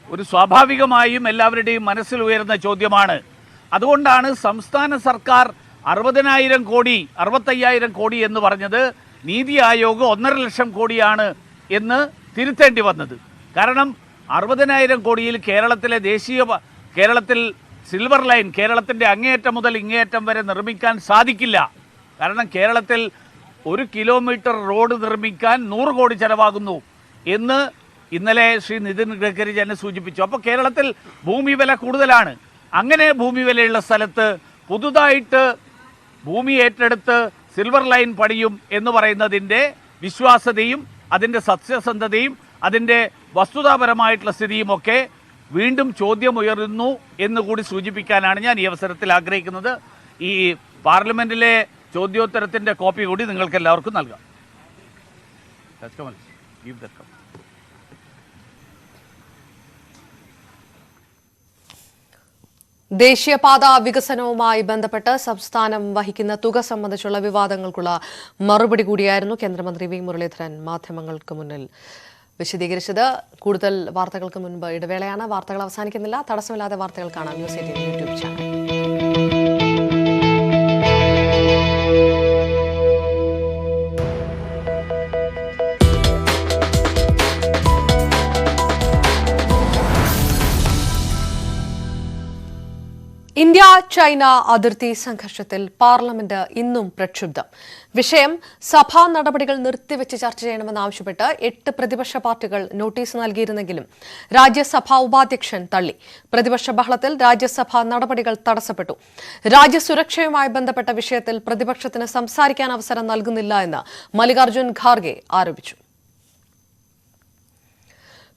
ഒരു സ്വാഭാവികമായും എല്ലാവരുടെയും മനസ്സിൽ ഉയരുന്ന ചോദ്യമാണ്. അതുകൊണ്ടാണ് സംസ്ഥാന സർക്കാർ 60,000 കോടി 65,000 കോടി എന്ന് പറഞ്ഞത് നീതി ആയോഗ് 1.5 ലക്ഷം കോടിയാണ് എന്ന് തിരുത്തേണ്ടി വന്നത്. കാരണം 60,000 കോടിയിൽ കേരളത്തിൽ സിൽവർ ലൈൻ കേരളത്തിൻ്റെ അങ്ങേയറ്റം മുതൽ ഇങ്ങേയറ്റം വരെ നിർമ്മിക്കാൻ സാധിക്കില്ല. കാരണം കേരളത്തിൽ 1 കിലോമീറ്റർ റോഡ് നിർമ്മിക്കാൻ 100 കോടി ചെലവാകുന്നു എന്ന് ഇന്നലെ ശ്രീ നിതിൻ ഗഡ്കരി തന്നെ സൂചിപ്പിച്ചു. അപ്പോൾ കേരളത്തിൽ ഭൂമി വില കൂടുതലാണ്. അങ്ങനെ ഭൂമി വിലയുള്ള സ്ഥലത്ത് പുതുതായിട്ട് ഭൂമി ഏറ്റെടുത്ത് സിൽവർ ലൈൻ പണിയും എന്ന് പറയുന്നതിൻ്റെ വിശ്വാസ്യതയും അതിൻ്റെ സത്യസന്ധതയും അതിൻ്റെ വസ്തുതാപരമായിട്ടുള്ള സ്ഥിതിയുമൊക്കെ വീണ്ടും ചോദ്യമുയരുന്നു എന്നുകൂടി സൂചിപ്പിക്കാനാണ് ഞാൻ ഈ അവസരത്തിൽ ആഗ്രഹിക്കുന്നത്. ഈ പാർലമെൻറ്റിലെ ചോദ്യോത്തരത്തിൻ്റെ കോപ്പി കൂടി നിങ്ങൾക്ക് എല്ലാവർക്കും നൽകാം. ദേശീയപാത വികസനവുമായി ബന്ധപ്പെട്ട് സംസ്ഥാനം വഹിക്കുന്ന തുക സംബന്ധിച്ചുള്ള വിവാദങ്ങൾക്കുള്ള മറുപടി കൂടിയായിരുന്നു കേന്ദ്രമന്ത്രി വി മുരളീധരൻ മാധ്യമങ്ങൾക്ക് മുന്നിൽ വിശദീകരിച്ചത്. കൂടുതൽ വാർത്തകൾക്ക് മുൻപ് ഇടവേളയാണ്. വാർത്തകൾ അവസാനിക്കുന്നില്ല. തടസ്സമില്ലാതെ വാർത്തകൾ കാണാം news 18 YouTube channel. India China അതിർത്തി സംഘർഷത്തിൽ പാർലമെന്റ് ഇന്നും പ്രക്ഷുബ്ധം. വിഷയം സഭാ നടപടികൾ നിർത്തിവെച്ച് ചർച്ച ചെയ്യണമെന്നാവശ്യപ്പെട്ട് 8 പ്രതിപക്ഷ പാർട്ടികൾ നോട്ടീസ് നൽകിയിരുന്നെങ്കിലും രാജ്യസഭാ ഉപാധ്യക്ഷൻ തള്ളി. പ്രതിപക്ഷ ബഹളത്തിൽ രാജ്യസഭാ നടപടികൾ തടസ്സപ്പെട്ടു. രാജ്യസുരക്ഷയുമായി ബന്ധപ്പെട്ട വിഷയത്തിൽ പ്രതിപക്ഷത്തിന് സംസാരിക്കാൻ അവസരം നൽകുന്നില്ല എന്ന് മല്ലികാർജ്ജുൻ ഖാർഗെ ആരോപിച്ചു.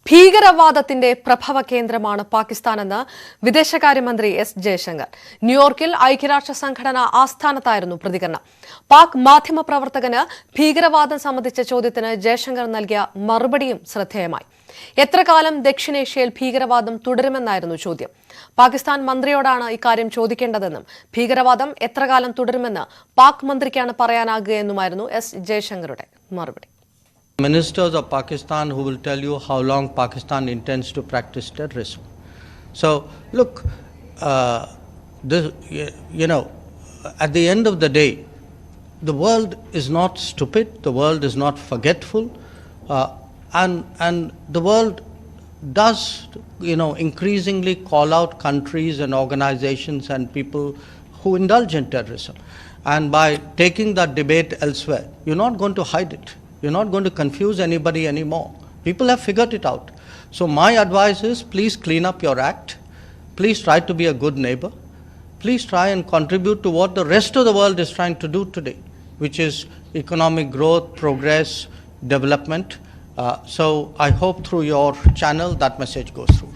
ഭീകരവാദത്തിന്റെ പ്രഭവ കേന്ദ്രമാണ് പാകിസ്ഥാനെന്ന് വിദേശകാര്യമന്ത്രി എസ് ജയശങ്കർ. ന്യൂയോർക്കിൽ ഐക്യരാഷ്ട്ര സംഘടന ആസ്ഥാനത്തായിരുന്നു പ്രതികരണം. പാക് മാധ്യമപ്രവർത്തകന് ഭീകരവാദം സംബന്ധിച്ച ചോദ്യത്തിന് ജയശങ്കർ നൽകിയ മറുപടിയും ശ്രദ്ധേയമായി. എത്ര കാലം ദക്ഷിണേഷ്യയിൽ ഭീകരവാദം തുടരുമെന്നായിരുന്നു ചോദ്യം. പാകിസ്ഥാൻ മന്ത്രിയോടാണ് ഇക്കാര്യം ചോദിക്കേണ്ടതെന്നും ഭീകരവാദം എത്ര കാലം തുടരുമെന്ന് പാക് മന്ത്രിക്കാണ് പറയാനാകുകയെന്നുമായിരുന്നു എസ് ജയശങ്കറുടെ മറുപടി. Ministers of Pakistan who will tell you how long Pakistan intends to practice terrorism. So, look, at the end of the day, the world is not stupid, the world is not forgetful, and the world does, increasingly call out countries and organizations and people who indulge in terrorism. And by taking that debate elsewhere, you're not going to hide it. You're not going to confuse anybody anymore. People have figured it out. So my advice is, please clean up your act. Please try to be a good neighbor. Please try and contribute to what the rest of the world is trying to do today, which is economic growth, progress, development. So I hope through your channel that message goes through.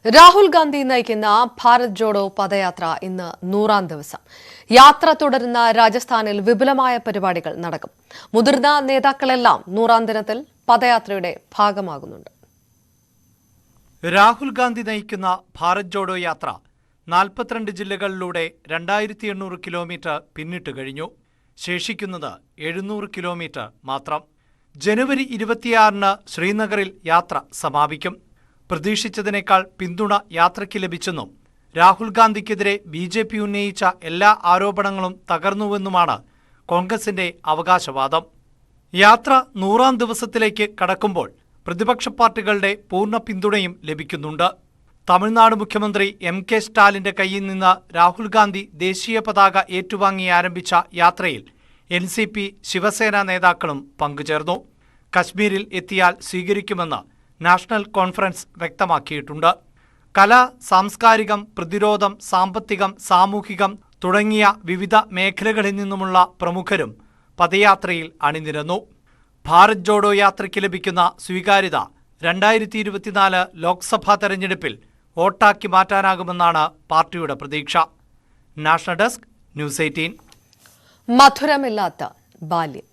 Rahul Gandhi നയിക്കുന്ന ഭാരത് ജോഡോ പദയാത്ര ഇന്ന് 100ാം ദിവസം. യാത്ര തുടരുന്ന രാജസ്ഥാനിൽ വിപുലമായ പരിപാടികൾ നടക്കും. മുതിർന്ന നേതാക്കളെല്ലാം 100ാം ദിനത്തിൽ പദയാത്രയുടെ ഭാഗമാകുന്നുണ്ട്. രാഹുൽ ഗാന്ധി നയിക്കുന്ന ഭാരത് ജോഡോ യാത്ര 42 ജില്ലകളിലൂടെ 2800 കിലോമീറ്റർ പിന്നിട്ട് കഴിഞ്ഞു. ശേഷിക്കുന്നത് 700 കിലോമീറ്റർ മാത്രം. ജനുവരി 26-ന് ശ്രീനഗറിൽ യാത്ര സമാപിക്കും. പ്രതീക്ഷിച്ചതിനേക്കാൾ പിന്തുണ യാത്രയ്ക്ക് ലഭിച്ചെന്നും രാഹുൽ ഗാന്ധിക്കെതിരെ BJP ഉന്നയിച്ച എല്ലാ ആരോപണങ്ങളും തകർന്നുവെന്നുമാണ് കോൺഗ്രസിന്റെ അവകാശവാദം. യാത്ര 100ാം ദിവസത്തിലേക്ക് കടക്കുമ്പോൾ പ്രതിപക്ഷ പാർട്ടികളുടെ പൂർണ്ണ പിന്തുണയും ലഭിക്കുന്നുണ്ട്. തമിഴ്നാട് മുഖ്യമന്ത്രി MK സ്റ്റാലിന്റെ കയ്യിൽ നിന്ന് രാഹുൽ ഗാന്ധി ദേശീയ പതാക ഏറ്റുവാങ്ങി ആരംഭിച്ച യാത്രയിൽ NCP ശിവസേന നേതാക്കളും പങ്കുചേർന്നു. കശ്മീരിൽ എത്തിയാൽ സ്വീകരിക്കുമെന്ന് നാഷണൽ കോൺഫറൻസ് വ്യക്തമാക്കിയിട്ടുണ്ട്. കല, സാംസ്കാരികം, പ്രതിരോധം, സാമ്പത്തികം, സാമൂഹികം തുടങ്ങിയ വിവിധ മേഖലകളിൽ നിന്നുമുള്ള പ്രമുഖരും പദയാത്രയിൽ അണിനിരന്നു. ഭാരത് ജോഡോ യാത്രയ്ക്ക് ലഭിക്കുന്ന സ്വീകാര്യത 2024 ലോക്സഭാ തെരഞ്ഞെടുപ്പിൽ വോട്ടാക്കി മാറ്റാനാകുമെന്നാണ് പാർട്ടിയുടെ പ്രതീക്ഷ. National desk, news 18. മധുരമില്ലാത്ത ബാല്യം.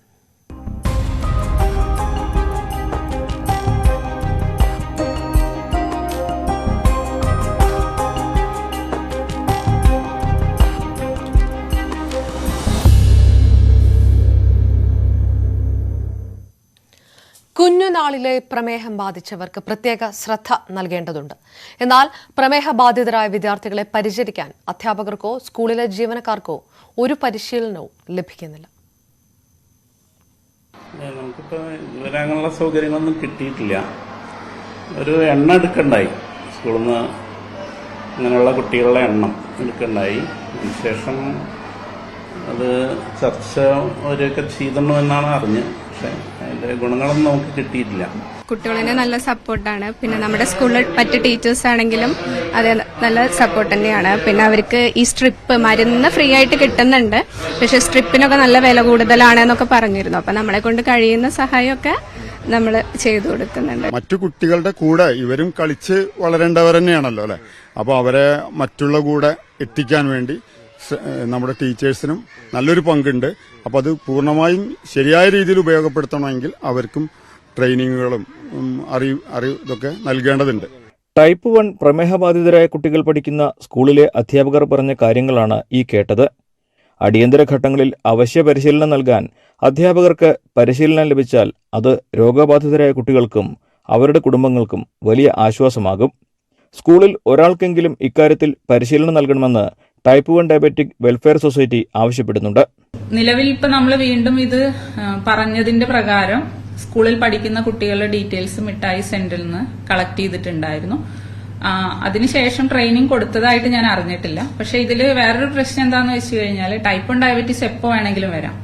കുഞ്ഞുനാളിലെ പ്രമേഹം ബാധിച്ചവർക്ക് പ്രത്യേക ശ്രദ്ധ നൽകേണ്ടതുണ്ട്. എന്നാൽ പ്രമേഹബാധിതരായ വിദ്യാർത്ഥികളെ പരിചരിക്കാൻ അധ്യാപകർക്കോ സ്കൂളിലെ ജീവനക്കാർക്കോ ഒരു പരിശീലനവും ലഭിക്കുന്നില്ല. നമുക്കിപ്പോൾ ഇതുവരെ അങ്ങനെയുള്ള സൗകര്യങ്ങളൊന്നും കിട്ടിയിട്ടില്ല. ഒരു എണ്ണം എടുക്കണ്ടായി, സ്കൂളിൽ നിന്ന് അങ്ങനെയുള്ള കുട്ടികളുടെ എണ്ണം എടുക്കണ്ടായി. അതിനുശേഷം അത് ചർച്ച അവരൊക്കെ ചെയ്തിടണം എന്നാണ് അറിഞ്ഞ്. പക്ഷേ അതിൻ്റെ ഗുണങ്ങളൊന്നും നമുക്ക് കിട്ടിയിട്ടില്ല. കുട്ടികളിന് നല്ല സപ്പോർട്ടാണ്. പിന്നെ നമ്മുടെ സ്കൂളിൽ മറ്റ് ടീച്ചേഴ്സ് ആണെങ്കിലും അത് നല്ല സപ്പോർട്ട് തന്നെയാണ്. പിന്നെ അവർക്ക് ഈ സ്ട്രിപ്പ് മരുന്ന് ഫ്രീ ആയിട്ട് കിട്ടുന്നുണ്ട്. പക്ഷെ സ്ട്രിപ്പിനൊക്കെ നല്ല വില കൂടുതലാണ് എന്നൊക്കെ പറഞ്ഞിരുന്നു. അപ്പം നമ്മളെ കൊണ്ട് കഴിയുന്ന സഹായമൊക്കെ നമ്മൾ ചെയ്തു കൊടുക്കുന്നുണ്ട്. മറ്റു കുട്ടികളുടെ കൂടെ ഇവരും കളിച്ച് വളരേണ്ടവർ തന്നെയാണല്ലോ അല്ലെ. അപ്പോൾ അവരെ മറ്റുള്ള കൂടെ എത്തിക്കാൻ വേണ്ടി നമ്മുടെ ടീച്ചേഴ്സിനും നല്ലൊരു പങ്കുണ്ട്. അപ്പോൾ അത് പൂർണ്ണമായും ശരിയായ രീതിയിൽ ഉപയോഗപ്പെടുത്തണമെങ്കിൽ അവർക്കും ട്രെയിനിങ്ങുകളും ഇതൊക്കെ നൽകേണ്ടതുണ്ട്. ടൈപ്പ് 1 പ്രമേഹബാധിതരായ കുട്ടികൾ പഠിക്കുന്ന സ്കൂളിലെ അധ്യാപകർ പറഞ്ഞ കാര്യങ്ങളാണ് ഈ കേട്ടത്. അടിയന്തര ഘട്ടങ്ങളിൽ അവശ്യ പരിശീലനം നൽകാൻ അധ്യാപകർക്ക് പരിശീലനം ലഭിച്ചാൽ അത് രോഗബാധിതരായ കുട്ടികൾക്കും അവരുടെ കുടുംബങ്ങൾക്കും വലിയ ആശ്വാസമാകും. സ്കൂളിൽ ഒരാൾക്കെങ്കിലും ഇക്കാര്യത്തിൽ പരിശീലനം നൽകണമെന്ന് ടൈപ്പ് 1 ഡയബറ്റിക് വെൽഫെയർ സൊസൈറ്റി ആവശ്യപ്പെടുന്നുണ്ട്. നിലവിൽ ഇപ്പൊ നമ്മൾ വീണ്ടും ഇത് പറഞ്ഞതിന്റെ പ്രകാരം സ്കൂളിൽ പഠിക്കുന്ന കുട്ടികളുടെ ഡീറ്റെയിൽസ് മിഠായി സെന്ററിൽ നിന്ന് കളക്ട് ചെയ്തിട്ടുണ്ടായിരുന്നു. അതിനുശേഷം ട്രെയിനിങ് കൊടുത്തതായിട്ട് ഞാൻ അറിഞ്ഞിട്ടില്ല. പക്ഷെ ഇതിൽ വേറൊരു പ്രശ്നം എന്താണെന്ന് വെച്ച് കഴിഞ്ഞാൽ ടൈപ്പ് 1 ഡയബറ്റീസ് എപ്പോൾ വേണമെങ്കിലും വരാം.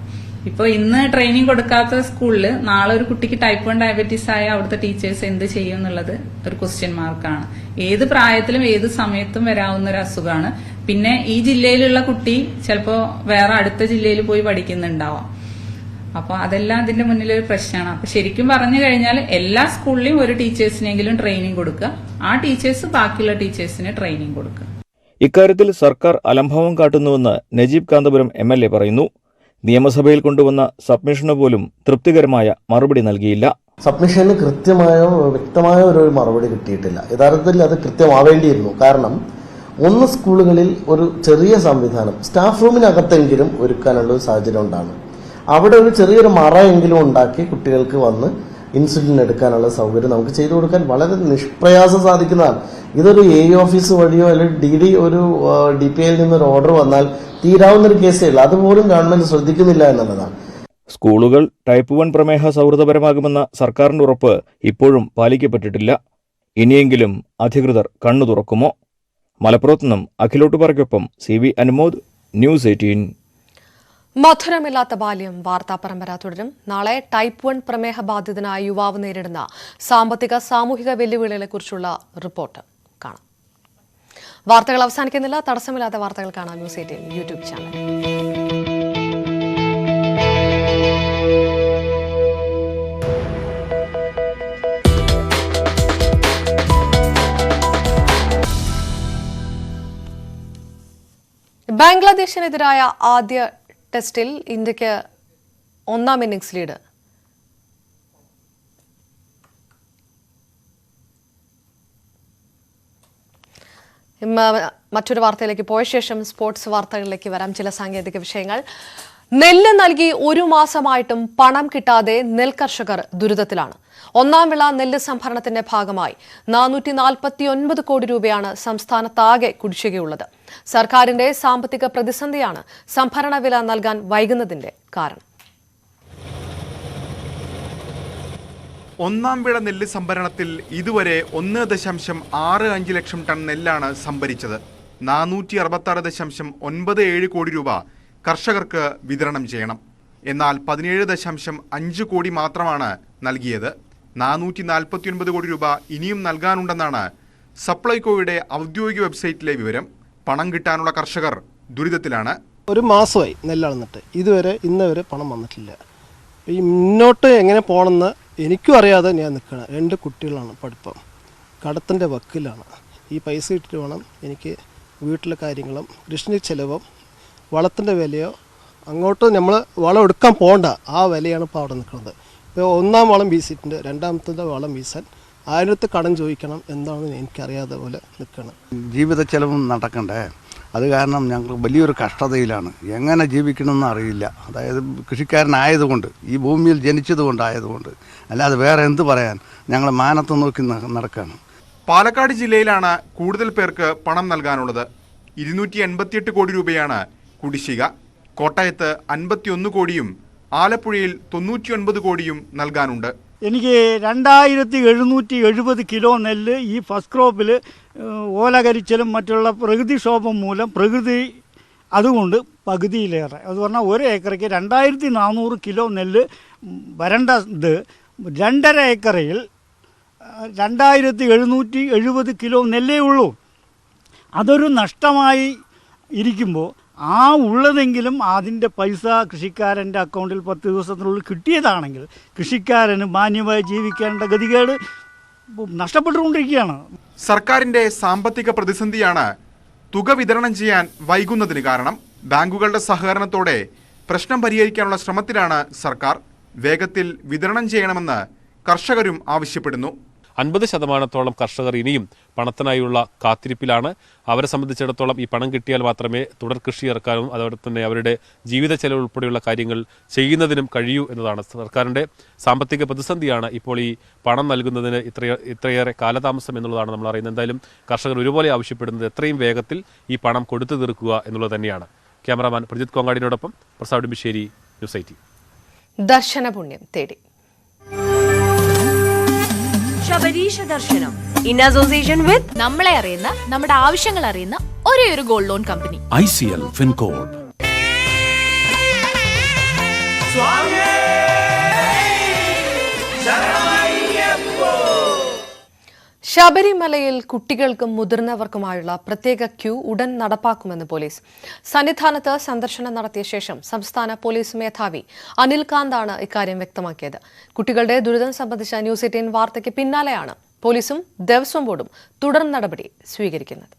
ഇപ്പോൾ ഇന്ന് ട്രെയിനിങ് കൊടുക്കാത്ത സ്കൂളിൽ നാളെ ഒരു കുട്ടിക്ക് ടൈപ്പ് 1 ഡയബറ്റീസ് ആയ അവിടുത്തെ ടീച്ചേഴ്സ് എന്ത് ചെയ്യും എന്നുള്ളത് ഒരു ക്വസ്റ്റ്യൻ മാർക്കാണ്. ഏത് പ്രായത്തിലും ഏത് സമയത്തും വരാവുന്ന ഒരു അസുഖമാണ്. പിന്നെ ഈ ജില്ലയിലുള്ള കുട്ടി ചിലപ്പോൾ വേറെ അടുത്ത ജില്ലയിൽ പോയി പഠിക്കുന്നുണ്ടാവാം. അപ്പൊ അതെല്ലാം അതിന്റെ മുന്നിൽ ഒരു പ്രശ്നമാണ്. അപ്പൊ ശരിക്കും പറഞ്ഞു കഴിഞ്ഞാൽ എല്ലാ സ്കൂളിലും ഒരു ടീച്ചേഴ്സിനെങ്കിലും ട്രെയിനിങ് കൊടുക്കുക. ആ ടീച്ചേഴ്സ് ബാക്കിയുള്ള ടീച്ചേഴ്സിന് ട്രെയിനിങ് കൊടുക്കുക. ഇക്കാര്യത്തിൽ സർക്കാർ അലംഭാവം കാട്ടുന്നുവെന്ന് നജീബ് കാന്തപുരം MLA പറയുന്നു. നിയമസഭയിൽ കൊണ്ടുവന്ന സബ്മിഷന് പോലും തൃപ്തികരമായ മറുപടി നൽകിയില്ല. സബ്മിഷന് കൃത്യമായോ വ്യക്തമായ ഒരു മറുപടി കിട്ടിയിട്ടില്ല. യഥാർത്ഥത്തിൽ അത് കൃത്യമാവേണ്ടിയിരുന്നു. കാരണം സ്കൂളുകളിൽ ഒരു ചെറിയ സംവിധാനം സ്റ്റാഫ് റൂമിനകത്തെങ്കിലും ഒരുക്കാനുള്ള ഒരു സാഹചര്യം ഉണ്ടാണ്. അവിടെ ഒരു ചെറിയൊരു മറയെങ്കിലും ഉണ്ടാക്കി കുട്ടികൾക്ക് വന്ന് ഇൻസുലിൻ എടുക്കാനുള്ള സൗകര്യം നമുക്ക് ചെയ്തു കൊടുക്കാൻ വളരെ നിഷ്പ്രയാസം സാധിക്കുന്നതാണ്. ഇതൊരു AE ഓഫീസ് വഴിയോ അല്ലെങ്കിൽ DD ഒരു DPIയിൽ നിന്നൊരു ഓർഡർ വന്നാൽ തീരാവുന്നൊരു കേസേ ഉള്ളൂ. അതുപോലും ഗവൺമെന്റ് ശ്രദ്ധിക്കുന്നില്ല എന്നുള്ളതാണ്. സ്കൂളുകൾ ടൈപ്പ് 1 പ്രമേഹ സൗഹൃദപരമാകുമെന്ന സർക്കാരിന്റെ ഉറപ്പ് ഇപ്പോഴും പാലിക്കപ്പെട്ടിട്ടില്ല. ഇനിയെങ്കിലും അധികൃതർ കണ്ണു തുറക്കുമോ? മലപ്പുറത്തുനിന്നും അഖിലോട്ടുപാറയ്ക്കൊപ്പം CV അനുമോദ്, ന്യൂസ് 18. മധുരമില്ലാത്ത ബാല്യം വാർത്താ പരമ്പര തുടരും. നാളെ ടൈപ്പ് 1 പ്രമേഹ ബാധിതനായ യുവാവ് നേരിടുന്ന സാമ്പത്തിക സാമൂഹിക വെല്ലുവിളികളെക്കുറിച്ചുള്ള റിപ്പോർട്ട് കാണാം. വാർത്തകൾ അവസാനിക്കുന്നില്ല. തടസ്സമില്ലാത്ത വാർത്തകൾ കാണാം ന്യൂസ് 18 യൂട്യൂബ് ചാനൽ. ബംഗ്ലാദേശിനെതിരായ ആദ്യ ടെസ്റ്റിൽ ഇന്ത്യക്ക് 1-ാം ഇന്നിംഗ്സ് ലീഡ്. മറ്റൊരു വാർത്തയിലേക്ക് പോയ ശേഷം സ്പോർട്സ് വാർത്തകളിലേക്ക് വരാം. ചില സാങ്കേതിക വിഷയങ്ങൾ. നെല്ല് നൽകി 1 മാസമായിട്ടും പണം കിട്ടാതെ നെൽകർഷകർ ദുരിതത്തിലാണ്. 1-ാം വിള നെല്ല് സംഭരണത്തിന്റെ ഭാഗമായി 449 കോടി രൂപയാണ് സംസ്ഥാനത്താകെ കുടിശ്ശികയുള്ളത്. സർക്കാരിന്റെ സാമ്പത്തിക പ്രതിസന്ധിയാണ് സംഭരണ വില നൽകാൻ വൈകുന്നതിന്റെ കാരണം. 1-ാം വിള നെല്ല് സംഭരണത്തിൽ ഇതുവരെ 1.65 ലക്ഷം ടൺ നെല്ലാണ് സംഭരിച്ചത്. 466.97 കോടി രൂപ കർഷകർക്ക് വിതരണം ചെയ്യണം. എന്നാൽ 17.5 കോടി മാത്രമാണ് നൽകിയത്. 449 കോടി രൂപ ഇനിയും നൽകാനുണ്ടെന്നാണ് സപ്ലൈകോയുടെ ഔദ്യോഗിക വെബ്സൈറ്റിലെ വിവരം. പണം കിട്ടാനുള്ള കർഷകർ ദുരിതത്തിലാണ്. ഒരു മാസമായി നെല്ലളന്നിട്ട് ഇതുവരെ ഇന്ന് വരെ പണം വന്നിട്ടില്ല. ഈ മുന്നോട്ട് എങ്ങനെ പോകണമെന്ന് എനിക്കും അറിയാതെ ഞാൻ നിൽക്കണം. 2 കുട്ടികളാണ് പഠിപ്പം, കടത്തിൻ്റെ വക്കിലാണ്. ഈ പൈസ ഇട്ടിട്ട് വേണം എനിക്ക് വീട്ടിലെ കാര്യങ്ങളും കൃഷി ചെലവും വളത്തിൻ്റെ വിലയോ അങ്ങോട്ട് നമ്മൾ വളം എടുക്കാൻ പോകണ്ട ആ വിലയാണ് ഇപ്പോൾ അവിടെ നിൽക്കുന്നത്. ഇപ്പോൾ 1-ാം വളം വീശിയിട്ടുണ്ട്, 2-ാമത്തെ വളം വീശാൻ 1000 കടം ചോദിക്കണം എന്താണെന്ന് എനിക്കറിയാതെ പോലെ നിൽക്കണം. ജീവിത ചെലവും നടക്കണ്ടേ, അത് കാരണം ഞങ്ങൾ വലിയൊരു കഷ്ടതയിലാണ്. എങ്ങനെ ജീവിക്കണമെന്ന് അറിയില്ല. അതായത് കൃഷിക്കാരനായതുകൊണ്ട്, ഈ ഭൂമിയിൽ ജനിച്ചതുകൊണ്ടായതുകൊണ്ട്, അല്ലാതെ വേറെ എന്ത് പറയാൻ, ഞങ്ങൾ മാനത്ത് നോക്കി നടക്കുകയാണ്. പാലക്കാട് ജില്ലയിലാണ് കൂടുതൽ പേർക്ക് പണം നൽകാനുള്ളത്. 288 കോടി രൂപയാണ് കുടിശ്ശിക. കോട്ടയത്ത് 51 കോടിയും ആലപ്പുഴയിൽ 99 കോടിയും നൽകാനുണ്ട്. എനിക്ക് 2770 കിലോ നെല്ല് ഈ ഫസ്റ്റ് ക്രോപ്പിൽ ഓലകരിച്ചലും മറ്റുള്ള പ്രകൃതിക്ഷോഭം മൂലം അതുകൊണ്ട് പകുതിയിലേറെ, അത് പറഞ്ഞാൽ 1 ഏക്കറയ്ക്ക് 2400 കിലോ നെല്ല് വരേണ്ടത് 2.5 ഏക്കറയിൽ 2770 കിലോ നെല്ലേ ഉള്ളൂ. അതൊരു നഷ്ടമായി ഇരിക്കുമ്പോൾ ആ ഉള്ളതെങ്കിലും അതിൻ്റെ പൈസ കൃഷിക്കാരൻ്റെ അക്കൗണ്ടിൽ 10 ദിവസത്തിനുള്ളിൽ കിട്ടിയതാണെങ്കിൽ കൃഷിക്കാരന് മാന്യമായി ജീവിക്കേണ്ട ഗതികേട് നഷ്ടപ്പെട്ടുകൊണ്ടിരിക്കുകയാണ്. സർക്കാരിന്റെ സാമ്പത്തിക പ്രതിസന്ധിയാണ് തുക വിതരണം ചെയ്യാൻ വൈകുന്നതിന് കാരണം. ബാങ്കുകളുടെ സഹകരണത്തോടെ പ്രശ്നം പരിഹരിക്കാനുള്ള ശ്രമത്തിലാണ് സർക്കാർ. വേഗത്തിൽ വിതരണം ചെയ്യണമെന്ന് കർഷകരും ആവശ്യപ്പെടുന്നു. 50% കർഷകർ ഇനിയും പണത്തിനായുള്ള കാത്തിരിപ്പിലാണ്. അവരെ സംബന്ധിച്ചിടത്തോളം ഈ പണം കിട്ടിയാൽ മാത്രമേ തുടർ കൃഷി ഇറക്കാനും അതോടെ തന്നെ അവരുടെ ജീവിത ചെലവ് ഉൾപ്പെടെയുള്ള കാര്യങ്ങൾ ചെയ്യുന്നതിനും കഴിയൂ എന്നതാണ്. സർക്കാരിൻ്റെ സാമ്പത്തിക പ്രതിസന്ധിയാണ് ഇപ്പോൾ ഈ പണം നൽകുന്നതിന് ഇത്രയേറെ കാലതാമസം എന്നുള്ളതാണ് നമ്മൾ അറിയുന്നത്. എന്തായാലും കർഷകർ ഒരുപോലെ ആവശ്യപ്പെടുന്നത് എത്രയും വേഗത്തിൽ ഈ പണം കൊടുത്തു തീർക്കുക എന്നുള്ളത് തന്നെയാണ്. ക്യാമറാമാൻ പ്രജിത് കോങ്ങാടിനോടൊപ്പം പ്രസാദ് ഉടുമ്പിശ്ശേരി, ന്യൂസ് 18. ദർശനപുണ്യം തേടി ശബരീശ ദർശനം ഇൻ അസോസിയേഷൻ വിത്ത് നമ്മളെ അറിയുന്ന നമ്മുടെ ആവശ്യങ്ങൾ അറിയുന്ന ഒരേ ഒരു gold loan company ICL FinCode. ശബരിമലയിൽ കുട്ടികൾക്കും മുതിർന്നവർക്കുമായുള്ള പ്രത്യേക ക്യൂ ഉടൻ നടപ്പാക്കുമെന്ന് പോലീസ്. സന്നിധാനത്ത് സന്ദർശനം നടത്തിയ ശേഷം സംസ്ഥാന പോലീസ് മേധാവി അനിൽ കാന്താണ് ഇക്കാര്യം വ്യക്തമാക്കിയത്. കുട്ടികളുടെ ദുരിതം സംബന്ധിച്ച ന്യൂസ് 18 വാർത്തയ്ക്ക് പിന്നാലെയാണ് പോലീസും ദേവസ്വം ബോർഡും തുടർ നടപടി സ്വീകരിക്കുന്നത്.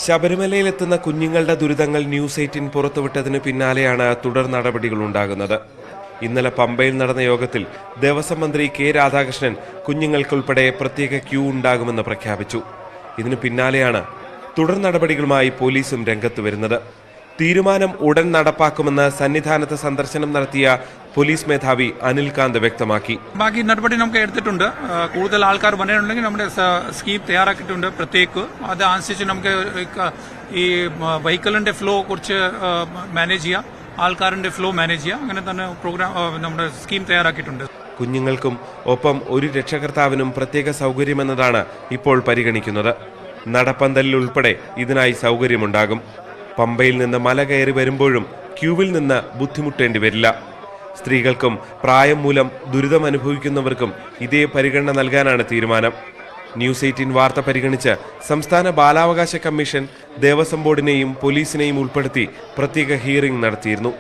ശബരിമലയിലെത്തുന്ന കുഞ്ഞുങ്ങളുടെ ദുരിതങ്ങൾ ന്യൂസ് 18 പുറത്തുവിട്ടതിന് പിന്നാലെയാണ് തുടർ നടപടികൾ ഉണ്ടാകുന്നത്. ഇന്നലെ പമ്പയിൽ നടന്ന യോഗത്തിൽ ദേവസ്വം മന്ത്രി കെ രാധാകൃഷ്ണൻ കുഞ്ഞുങ്ങൾക്കുൾപ്പെടെ പ്രത്യേക ക്യൂ ഉണ്ടാകുമെന്ന് പ്രഖ്യാപിച്ചു. ഇതിനു പിന്നാലെയാണ് തുടർ നടപടികളുമായി പോലീസും രംഗത്ത് വരുന്നത്. തീരുമാനം ഉടൻ നടപ്പാക്കുമെന്ന് സന്നിധാനത്ത് സന്ദർശനം നടത്തിയ പോലീസ് മേധാവി അനിൽ കാന്ത് വ്യക്തമാക്കി. ബാക്കി നടപടി നമുക്ക് എടുത്തിട്ടുണ്ട്. കൂടുതൽ ആൾക്കാർ വന്നിട്ടുണ്ടെങ്കിൽ നമ്മുടെ സ്കീം തയ്യാറാക്കിയിട്ടുണ്ട് പ്രത്യേക. അത് അനുസരിച്ച് നമുക്ക് ഈ വെഹിക്കിളിന്റെ ഫ്ലോ കുറച്ച് മാനേജ് ചെയ്യാം, ആൾക്കാരുടെ ഫ്ലോ മാനേജ് ചെയ്യാം. അങ്ങനെ തന്നെ പ്രോഗ്രാം നമ്മുടെ സ്കീം തയ്യാറാക്കിയിട്ടുണ്ട്. കുഞ്ഞുങ്ങൾക്കും ഒപ്പം ഒരു രക്ഷകർത്താവിനും പ്രത്യേക സൗകര്യമെന്നതാണ് ഇപ്പോൾ പരിഗണിക്കുന്നത്. നടപ്പന്തലിൽ ഉൾപ്പെടെ ഇതിനായി സൗകര്യമുണ്ടാകും. പമ്പയിൽ നിന്ന് മല കയറി വരുമ്പോഴും ക്യൂവിൽ നിന്ന് ബുദ്ധിമുട്ടേണ്ടി വരില്ല. സ്ത്രീകൾക്കും പ്രായം മൂലം ദുരിതം അനുഭവിക്കുന്നവർക്കും ഇതേ പരിഗണന നൽകാനാണ് തീരുമാനം. ന്യൂസ് 18 വാർത്ത പരിഗണിച്ച് സംസ്ഥാന ബാലാവകാശ കമ്മീഷൻ ദേവസ്വം ബോർഡിനെയും പോലീസിനെയും ഉൾപ്പെടുത്തി പ്രത്യേക ഹിയറിംഗ് നടത്തിയിരുന്നു.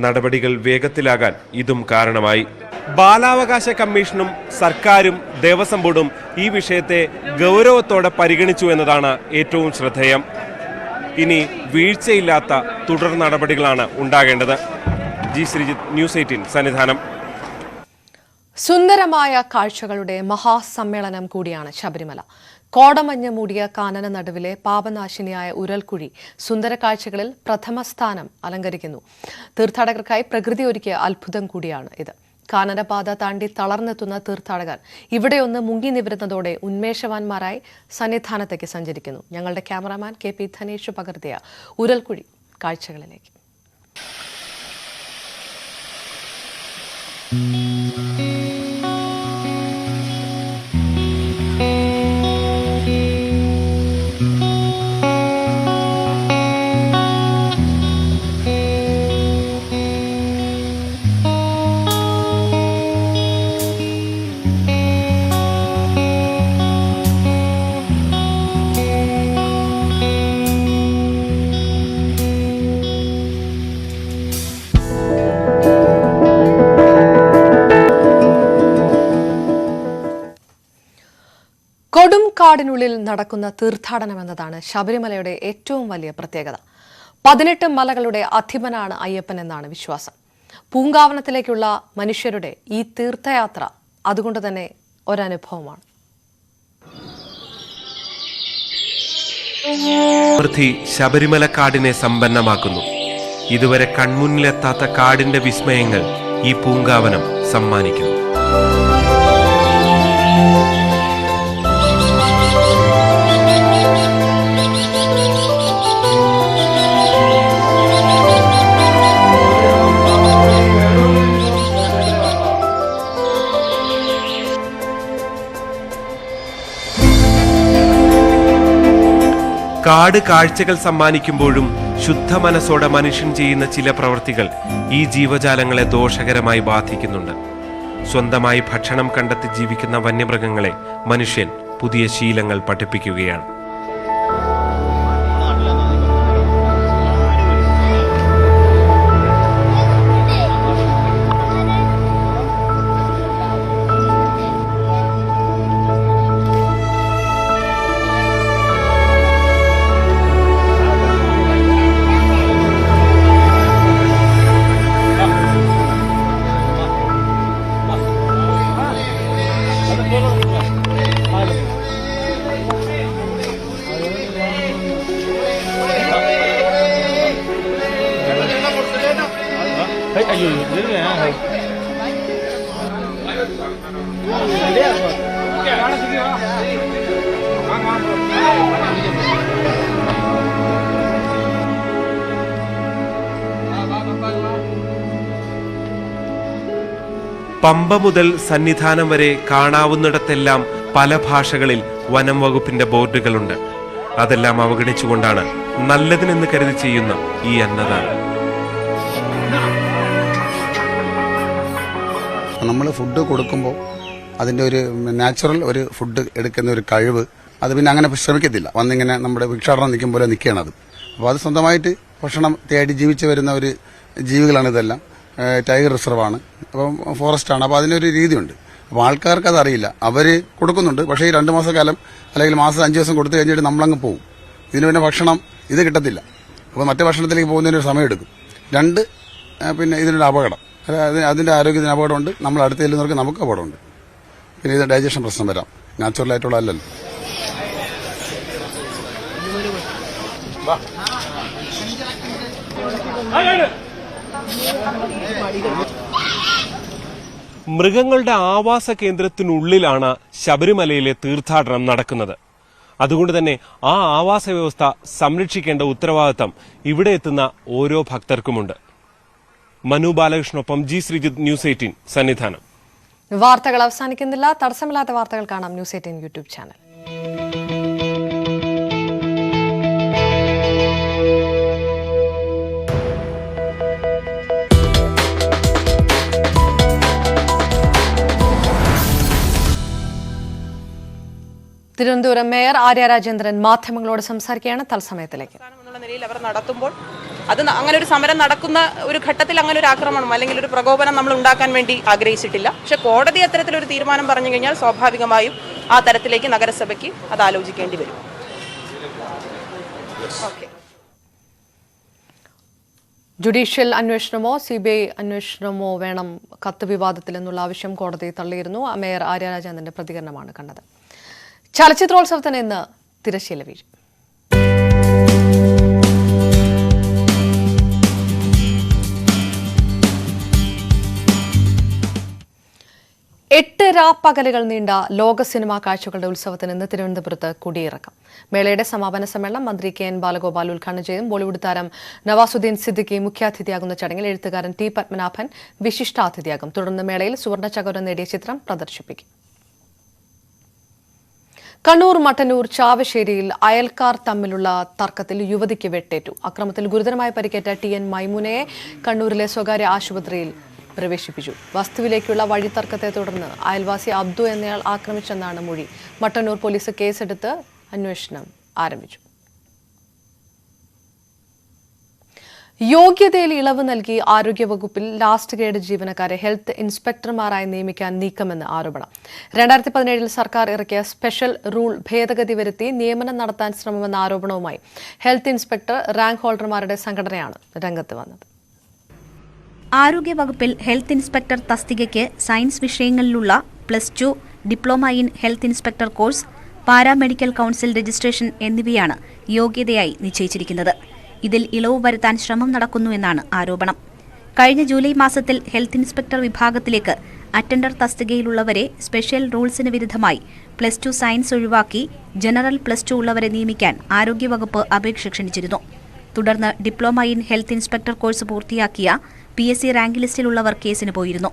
നടപടികൾ വേഗത്തിലാകാൻ ഇതും കാരണമായി. ബാലാവകാശ കമ്മീഷനും സർക്കാരും ദേവസ്വം ബോർഡും ഈ വിഷയത്തെ ഗൗരവത്തോടെ പരിഗണിച്ചു എന്നതാണ് ഏറ്റവും ശ്രദ്ധേയം. ഇനി വീഴ്ചയില്ലാത്ത തുടർ നടപടികളാണ് ഉണ്ടാകേണ്ടത്. G Sreejith, news 18, Sannidhanam. സുന്ദരമായ കാഴ്ചകളുടെ മഹാസമ്മേളനം കൂടിയാണ് ശബരിമല. കോടമഞ്ഞ് മൂടിയ കാനന നടുവിലെ പാപനാശിനിയായ ഉരൽക്കുഴി സുന്ദര കാഴ്ചകളിൽ പ്രഥമ സ്ഥാനം അലങ്കരിക്കുന്നു. തീർത്ഥാടകർക്കായി പ്രകൃതി ഒരുക്കിയ അത്ഭുതം കൂടിയാണ് ഇത്. കാനനപാത താണ്ടി തളർന്നെത്തുന്ന തീർത്ഥാടകർ ഇവിടെയൊന്ന് മുങ്ങി നിവരുന്നതോടെ ഉന്മേഷവാന്മാരായി സന്നിധാനത്തേക്ക് സഞ്ചരിക്കുന്നു. ഞങ്ങളുടെ ക്യാമറാമാൻ KP ധനേഷ് പകർത്തിയ ഉരൽക്കുഴി കാഴ്ചകളിലേക്ക്. പാലക്കാടിനുള്ളിൽ നടക്കുന്ന തീർത്ഥാടനം എന്നതാണ് ശബരിമലയുടെ ഏറ്റവും വലിയ പ്രത്യേകത. 18 മലകളുടെ അധിപനാണ് അയ്യപ്പൻ എന്നാണ് വിശ്വാസം. പൂങ്കാവനത്തിലേക്കുള്ള മനുഷ്യരുടെ ഈ തീർത്ഥയാത്ര അതുകൊണ്ട് തന്നെ ഒരനുഭവമാണ്. ശബരിമല കാടിനെ സമ്പന്നമാക്കുന്നു. ഇതുവരെ കൺമുന്നിലെത്താത്ത കാടിന്റെ വിസ്മയങ്ങൾ ഈ പൂങ്കാവനം സമ്മാനിക്കുന്നു. കാട് കാഴ്ചകൾ സമ്മാനിക്കുമ്പോഴും ശുദ്ധ മനസ്സോടെ മനുഷ്യൻ ചെയ്യുന്ന ചില പ്രവൃത്തികൾ ഈ ജീവജാലങ്ങളെ ദോഷകരമായി ബാധിക്കുന്നുണ്ട്. സ്വന്തമായി ഭക്ഷണം കണ്ടെത്തി ജീവിക്കുന്ന വന്യമൃഗങ്ങളെ മനുഷ്യൻ പുതിയ ശീലങ്ങൾ പഠിപ്പിക്കുകയാണ്. പമ്പ മുതൽ സന്നിധാനം വരെ കാണാവുന്നിടത്തെല്ലാം പല ഭാഷകളിൽ വനം വകുപ്പിന്റെ ബോർഡുകളുണ്ട്. അതെല്ലാം അവഗണിച്ചുകൊണ്ടാണ് നല്ലതിനെന്ന് കരുതി ചെയ്യുന്ന ഈ അന്നദാനം. നമ്മൾ ഫുഡ് കൊടുക്കുമ്പോൾ അതിൻ്റെ ഒരു നാച്ചുറൽ ഒരു ഫുഡ് എടുക്കുന്ന ഒരു കഴിവ് അത് പിന്നെ അങ്ങനെ ശ്രമിക്കത്തില്ല. വന്നിങ്ങനെ നമ്മുടെ ഭിക്ഷാടനം നിൽക്കും പോലെ നിൽക്കുകയാണത്. അപ്പോൾ അത് സ്വന്തമായിട്ട് ഭക്ഷണം തേടി ജീവിച്ചു വരുന്ന ഒരു ജീവികളാണ് ഇതെല്ലാം. ടൈഗർ റിസർവാണ്, അപ്പം ഫോറസ്റ്റാണ്. അപ്പോൾ അതിനൊരു രീതിയുണ്ട്. അപ്പോൾ ആൾക്കാർക്ക് അതറിയില്ല. അവർ കൊടുക്കുന്നുണ്ട്, പക്ഷേ ഈ 2 മാസക്കാലം അല്ലെങ്കിൽ മാസം 5 ദിവസം കൊടുത്തു കഴിഞ്ഞിട്ട് നമ്മളങ്ങ് പോകും. ഇതിന് പിന്നെ ഭക്ഷണം ഇത് കിട്ടത്തില്ല. അപ്പോൾ മറ്റേ ഭക്ഷണത്തിലേക്ക് പോകുന്നതിനൊരു സമയമെടുക്കും. 2 പിന്നെ ഇതിനൊരു അപകടം, അതായത് അതിൻ്റെ ആരോഗ്യത്തിന് അപകടമുണ്ട്, നമ്മൾ അടുത്ത് ചെല്ലുന്നവർക്ക് നമുക്ക് അപകടമുണ്ട്. പിന്നെ ഇത് ഡൈജഷൻ പ്രശ്നം വരാം, നാച്ചുറലായിട്ടുള്ള അല്ലല്ലോ. മൃഗങ്ങളുടെ ആവാസ കേന്ദ്രത്തിനുള്ളിലാണ് ശബരിമലയിലെ തീർത്ഥാടനം നടക്കുന്നത്. അതുകൊണ്ട് തന്നെ ആ ആവാസ വ്യവസ്ഥ സംരക്ഷിക്കേണ്ട ഉത്തരവാദിത്തം ഇവിടെ എത്തുന്ന ഓരോ ഭക്തർക്കുമുണ്ട്. മനു ബാലകൃഷ്ണനൊപ്പം ജി ശ്രീജിത്ത്, ന്യൂസ് 18 സന്നിധാനം. വാർത്തകൾ അവസാനിക്കുന്നില്ല. തടസ്സമില്ലാത്ത വാർത്തകൾ കാണാം news 18 YouTube channel. Thiruvananthapuram mayor Arya Rajendran മാധ്യമങ്ങളോട് സംസാരിക്കുകയാണ്. തത്സമയത്തിലേക്ക് നിലയിൽ അവർ നടത്തുമ്പോൾ അത് അങ്ങനെ ഒരു സമരം നടക്കുന്ന ഒരു ഘട്ടത്തിൽ അങ്ങനെ ഒരു ആക്രമണം അല്ലെങ്കിൽ ഒരു പ്രകോപനം നമ്മൾ ഉണ്ടാക്കാൻ വേണ്ടി ആഗ്രഹിച്ചിട്ടില്ല. പക്ഷെ കോടതി അത്തരത്തിലൊരു തീരുമാനം പറഞ്ഞു കഴിഞ്ഞാൽ സ്വാഭാവികമായും ആ തരത്തിലേക്ക് നഗരസഭയ്ക്ക് അത് ആലോചിക്കേണ്ടി വരും. ജുഡീഷ്യൽ അന്വേഷണമോ CBI അന്വേഷണമോ വേണം കത്ത് വിവാദത്തിൽ എന്നുള്ള ആവശ്യം കോടതി തള്ളിയിരുന്നു. മേയർ ആര്യ രാജേന്ദ്രന്റെ പ്രതികരണമാണ് കണ്ടത്. ചലച്ചിത്രോത്സവത്തിന് ഇന്ന് തിരശ്ശീല വീഴും. എട്ട് രാപ്പകലുകൾ നീണ്ട ലോക സിനിമാ കാഴ്ചകളുടെ ഉത്സവത്തിന് ഇന്ന് തിരുവനന്തപുരത്ത് കൊടിയിറക്കം. മേളയുടെ സമാപന സമ്മേളനം മന്ത്രി KN ബാലഗോപാൽ ഉദ്ഘാടനം ചെയ്യും. ബോളിവുഡ് താരം നവാസുദ്ദീൻ സിദ്ദിഖി മുഖ്യാതിഥിയാകുന്ന ചടങ്ങിൽ എഴുത്തുകാരൻ T പത്മനാഭൻ വിശിഷ്ടാതിഥിയാകും. തുടർന്ന് മേളയിൽ സുവർണ്ണ ചകോരം നേടിയ ചിത്രം പ്രദർശിപ്പിക്കും. കണ്ണൂർ മട്ടന്നൂർ ചാവശ്ശേരിയിൽ അയൽക്കാർ തമ്മിലുള്ള തർക്കത്തിൽ യുവതിക്ക് വെട്ടേറ്റു. അക്രമത്തിൽ ഗുരുതരമായി പരിക്കേറ്റ TN മൈമുനയെ കണ്ണൂരിലെ സ്വകാര്യ ആശുപത്രിയിൽ പ്രവേശിപ്പിച്ചു. വസ്തുവിലേക്കുള്ള വഴിത്തർക്കത്തെ തുടർന്ന് അയൽവാസി അബ്ദു എന്നയാൾ ആക്രമിച്ചെന്നാണ് മൊഴി. മട്ടന്നൂർ പോലീസ് കേസെടുത്ത് അന്വേഷണം ആരംഭിച്ചു. യോഗ്യതയിൽ ഇളവ് നൽകി ആരോഗ്യവകുപ്പിൽ ലാസ്റ്റ് ഗ്രേഡ് ജീവനക്കാരെ ഹെൽത്ത് ഇൻസ്പെക്ടർമാരായി നിയമിക്കാൻ നീക്കമെന്ന് ആരോപണം. 2017 സർക്കാർ ഇറക്കിയ സ്പെഷ്യൽ റൂൾ ഭേദഗതി വരുത്തി നിയമനം നടത്താൻ ശ്രമമെന്ന ആരോപണവുമായി ഹെൽത്ത് ഇൻസ്പെക്ടർ റാങ്ക് ഹോൾഡർമാരുടെ സംഘടനയാണ് രംഗത്ത് വന്നത്. ആരോഗ്യവകുപ്പിൽ ഹെൽത്ത് ഇൻസ്പെക്ടർ തസ്തികയ്ക്ക് സയൻസ് വിഷയങ്ങളിലുള്ള +2 diploma in health inspector course, paramedical council registration എന്നിവയാണ് യോഗ്യതയായി നിശ്ചയിച്ചിരിക്കുന്നത്. ഇതിൽ ഇളവ് വരുത്താൻ ശ്രമം നടക്കുന്നുവെന്നാണ് ആരോപണം. കഴിഞ്ഞ ജൂലൈ മാസത്തിൽ ഹെൽത്ത് ഇൻസ്പെക്ടർ വിഭാഗത്തിലേക്ക് അറ്റൻഡർ തസ്തികയിലുള്ളവരെ സ്പെഷ്യൽ റൂൾസിന് വിരുദ്ധമായി +2 സയൻസ് ഒഴിവാക്കി ജനറൽ +2 ഉള്ളവരെ നിയമിക്കാൻ ആരോഗ്യവകുപ്പ് അപേക്ഷ ക്ഷണിച്ചിരുന്നു. തുടർന്ന് diploma in health inspector course പൂർത്തിയാക്കിയ PSC റാങ്ക് ലിസ്റ്റിലുള്ളവർ കേസിന് പോയിരുന്നു.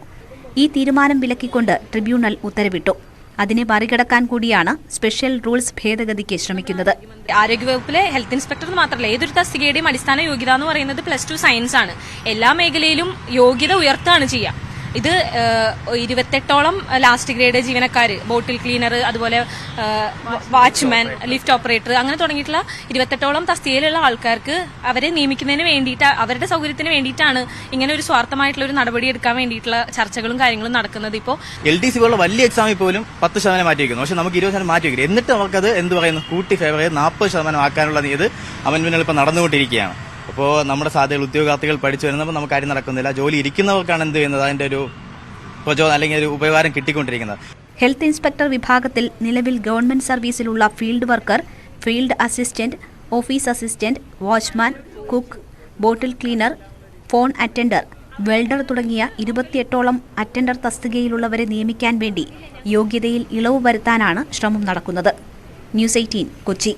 ഈ തീരുമാനം വിലക്കിക്കൊണ്ട് ട്രിബ്യൂണൽ ഉത്തരവിട്ടു. അതിനെ മറികടക്കാൻ കൂടിയാണ് സ്പെഷ്യൽ റൂൾസ് ഭേദഗതിക്ക് ശ്രമിക്കുന്നത്. ആരോഗ്യവകുപ്പിലെ ഹെൽത്ത് ഇൻസ്പെക്ടർ മാത്രമല്ല, ഏതൊരു തസ്തികയുടെയും അടിസ്ഥാന യോഗ്യത എന്ന് പറയുന്നത് +2 സയൻസ് ആണ്. എല്ലാ മേഖലയിലും യോഗ്യത ഉയർത്തുകയാണ് ചെയ്യുക. ഇത് 28ഓളം ലാസ്റ്റ് ഗ്രേഡ് ജീവനക്കാർ, ബോട്ടിൽ ക്ലീനർ, അതുപോലെ വാച്ച്മാൻ, ലിഫ്റ്റ് ഓപ്പറേറ്റർ, അങ്ങനെ തുടങ്ങിയിട്ടുള്ള 28ഓളം തസ്തികയിലുള്ള ആൾക്കാർക്ക് അവരെ നിയമിക്കുന്നതിന് വേണ്ടിയിട്ട്, അവരുടെ സൗകര്യത്തിന് വേണ്ടിയിട്ടാണ് ഇങ്ങനെ ഒരു സ്വാർത്ഥമായിട്ടുള്ള ഒരു നടപടി എടുക്കാൻ വേണ്ടിയിട്ടുള്ള ചർച്ചകളും കാര്യങ്ങളും നടക്കുന്നത്. ഇപ്പോൾ LTC പോലുള്ള വലിയ എക്സാമിൽ പോലും 10% മാറ്റി വയ്ക്കുന്നു. പക്ഷെ നമുക്ക് 20% മാറ്റി വയ്ക്കില്ല. എന്നിട്ട് നമുക്കത് എന്ത് പറയുന്നു, കൂട്ടി ഫേവർ ചെയ്ത് 40% ആക്കാനുള്ള ഇത് അമൻമെന്റുകൾ ഇപ്പോൾ നടന്നുകൊണ്ടിരിക്കുകയാണ്. അപ്പോൾ നമ്മുടെ സാധ്യതകൾ ഉദ്യോഗാർത്ഥികൾ പഠിച്ചു വരുന്നപ്പോൾ നമുക്ക് കാര്യം നടക്കുന്നില്ല. ജോലി ഇരിക്കുന്നവർക്കാണ് എന്ത് ചെയ്യുന്നത്, അതിന്റെ ഒരു പ്രചോദനം അല്ലെങ്കിൽ ഒരു ഉപകാരം കിട്ടിക്കൊണ്ടിരിക്കുന്നത്. ഹെൽത്ത് ഇൻസ്പെക്ടർ വിഭാഗത്തിൽ നിലവിൽ ഗവൺമെന്റ് സർവീസിലുള്ള field worker, field assistant, office assistant, watchman, cook, bottle cleaner, phone attender, welder തുടങ്ങിയ 28ഓളം അറ്റൻഡർ തസ്തികയിലുള്ളവരെ നിയമിക്കാൻ വേണ്ടി യോഗ്യതയിൽ ഇളവ് വരുത്താനാണ് ശ്രമം നടക്കുന്നത്. ന്യൂസ് 18 കൊച്ചി.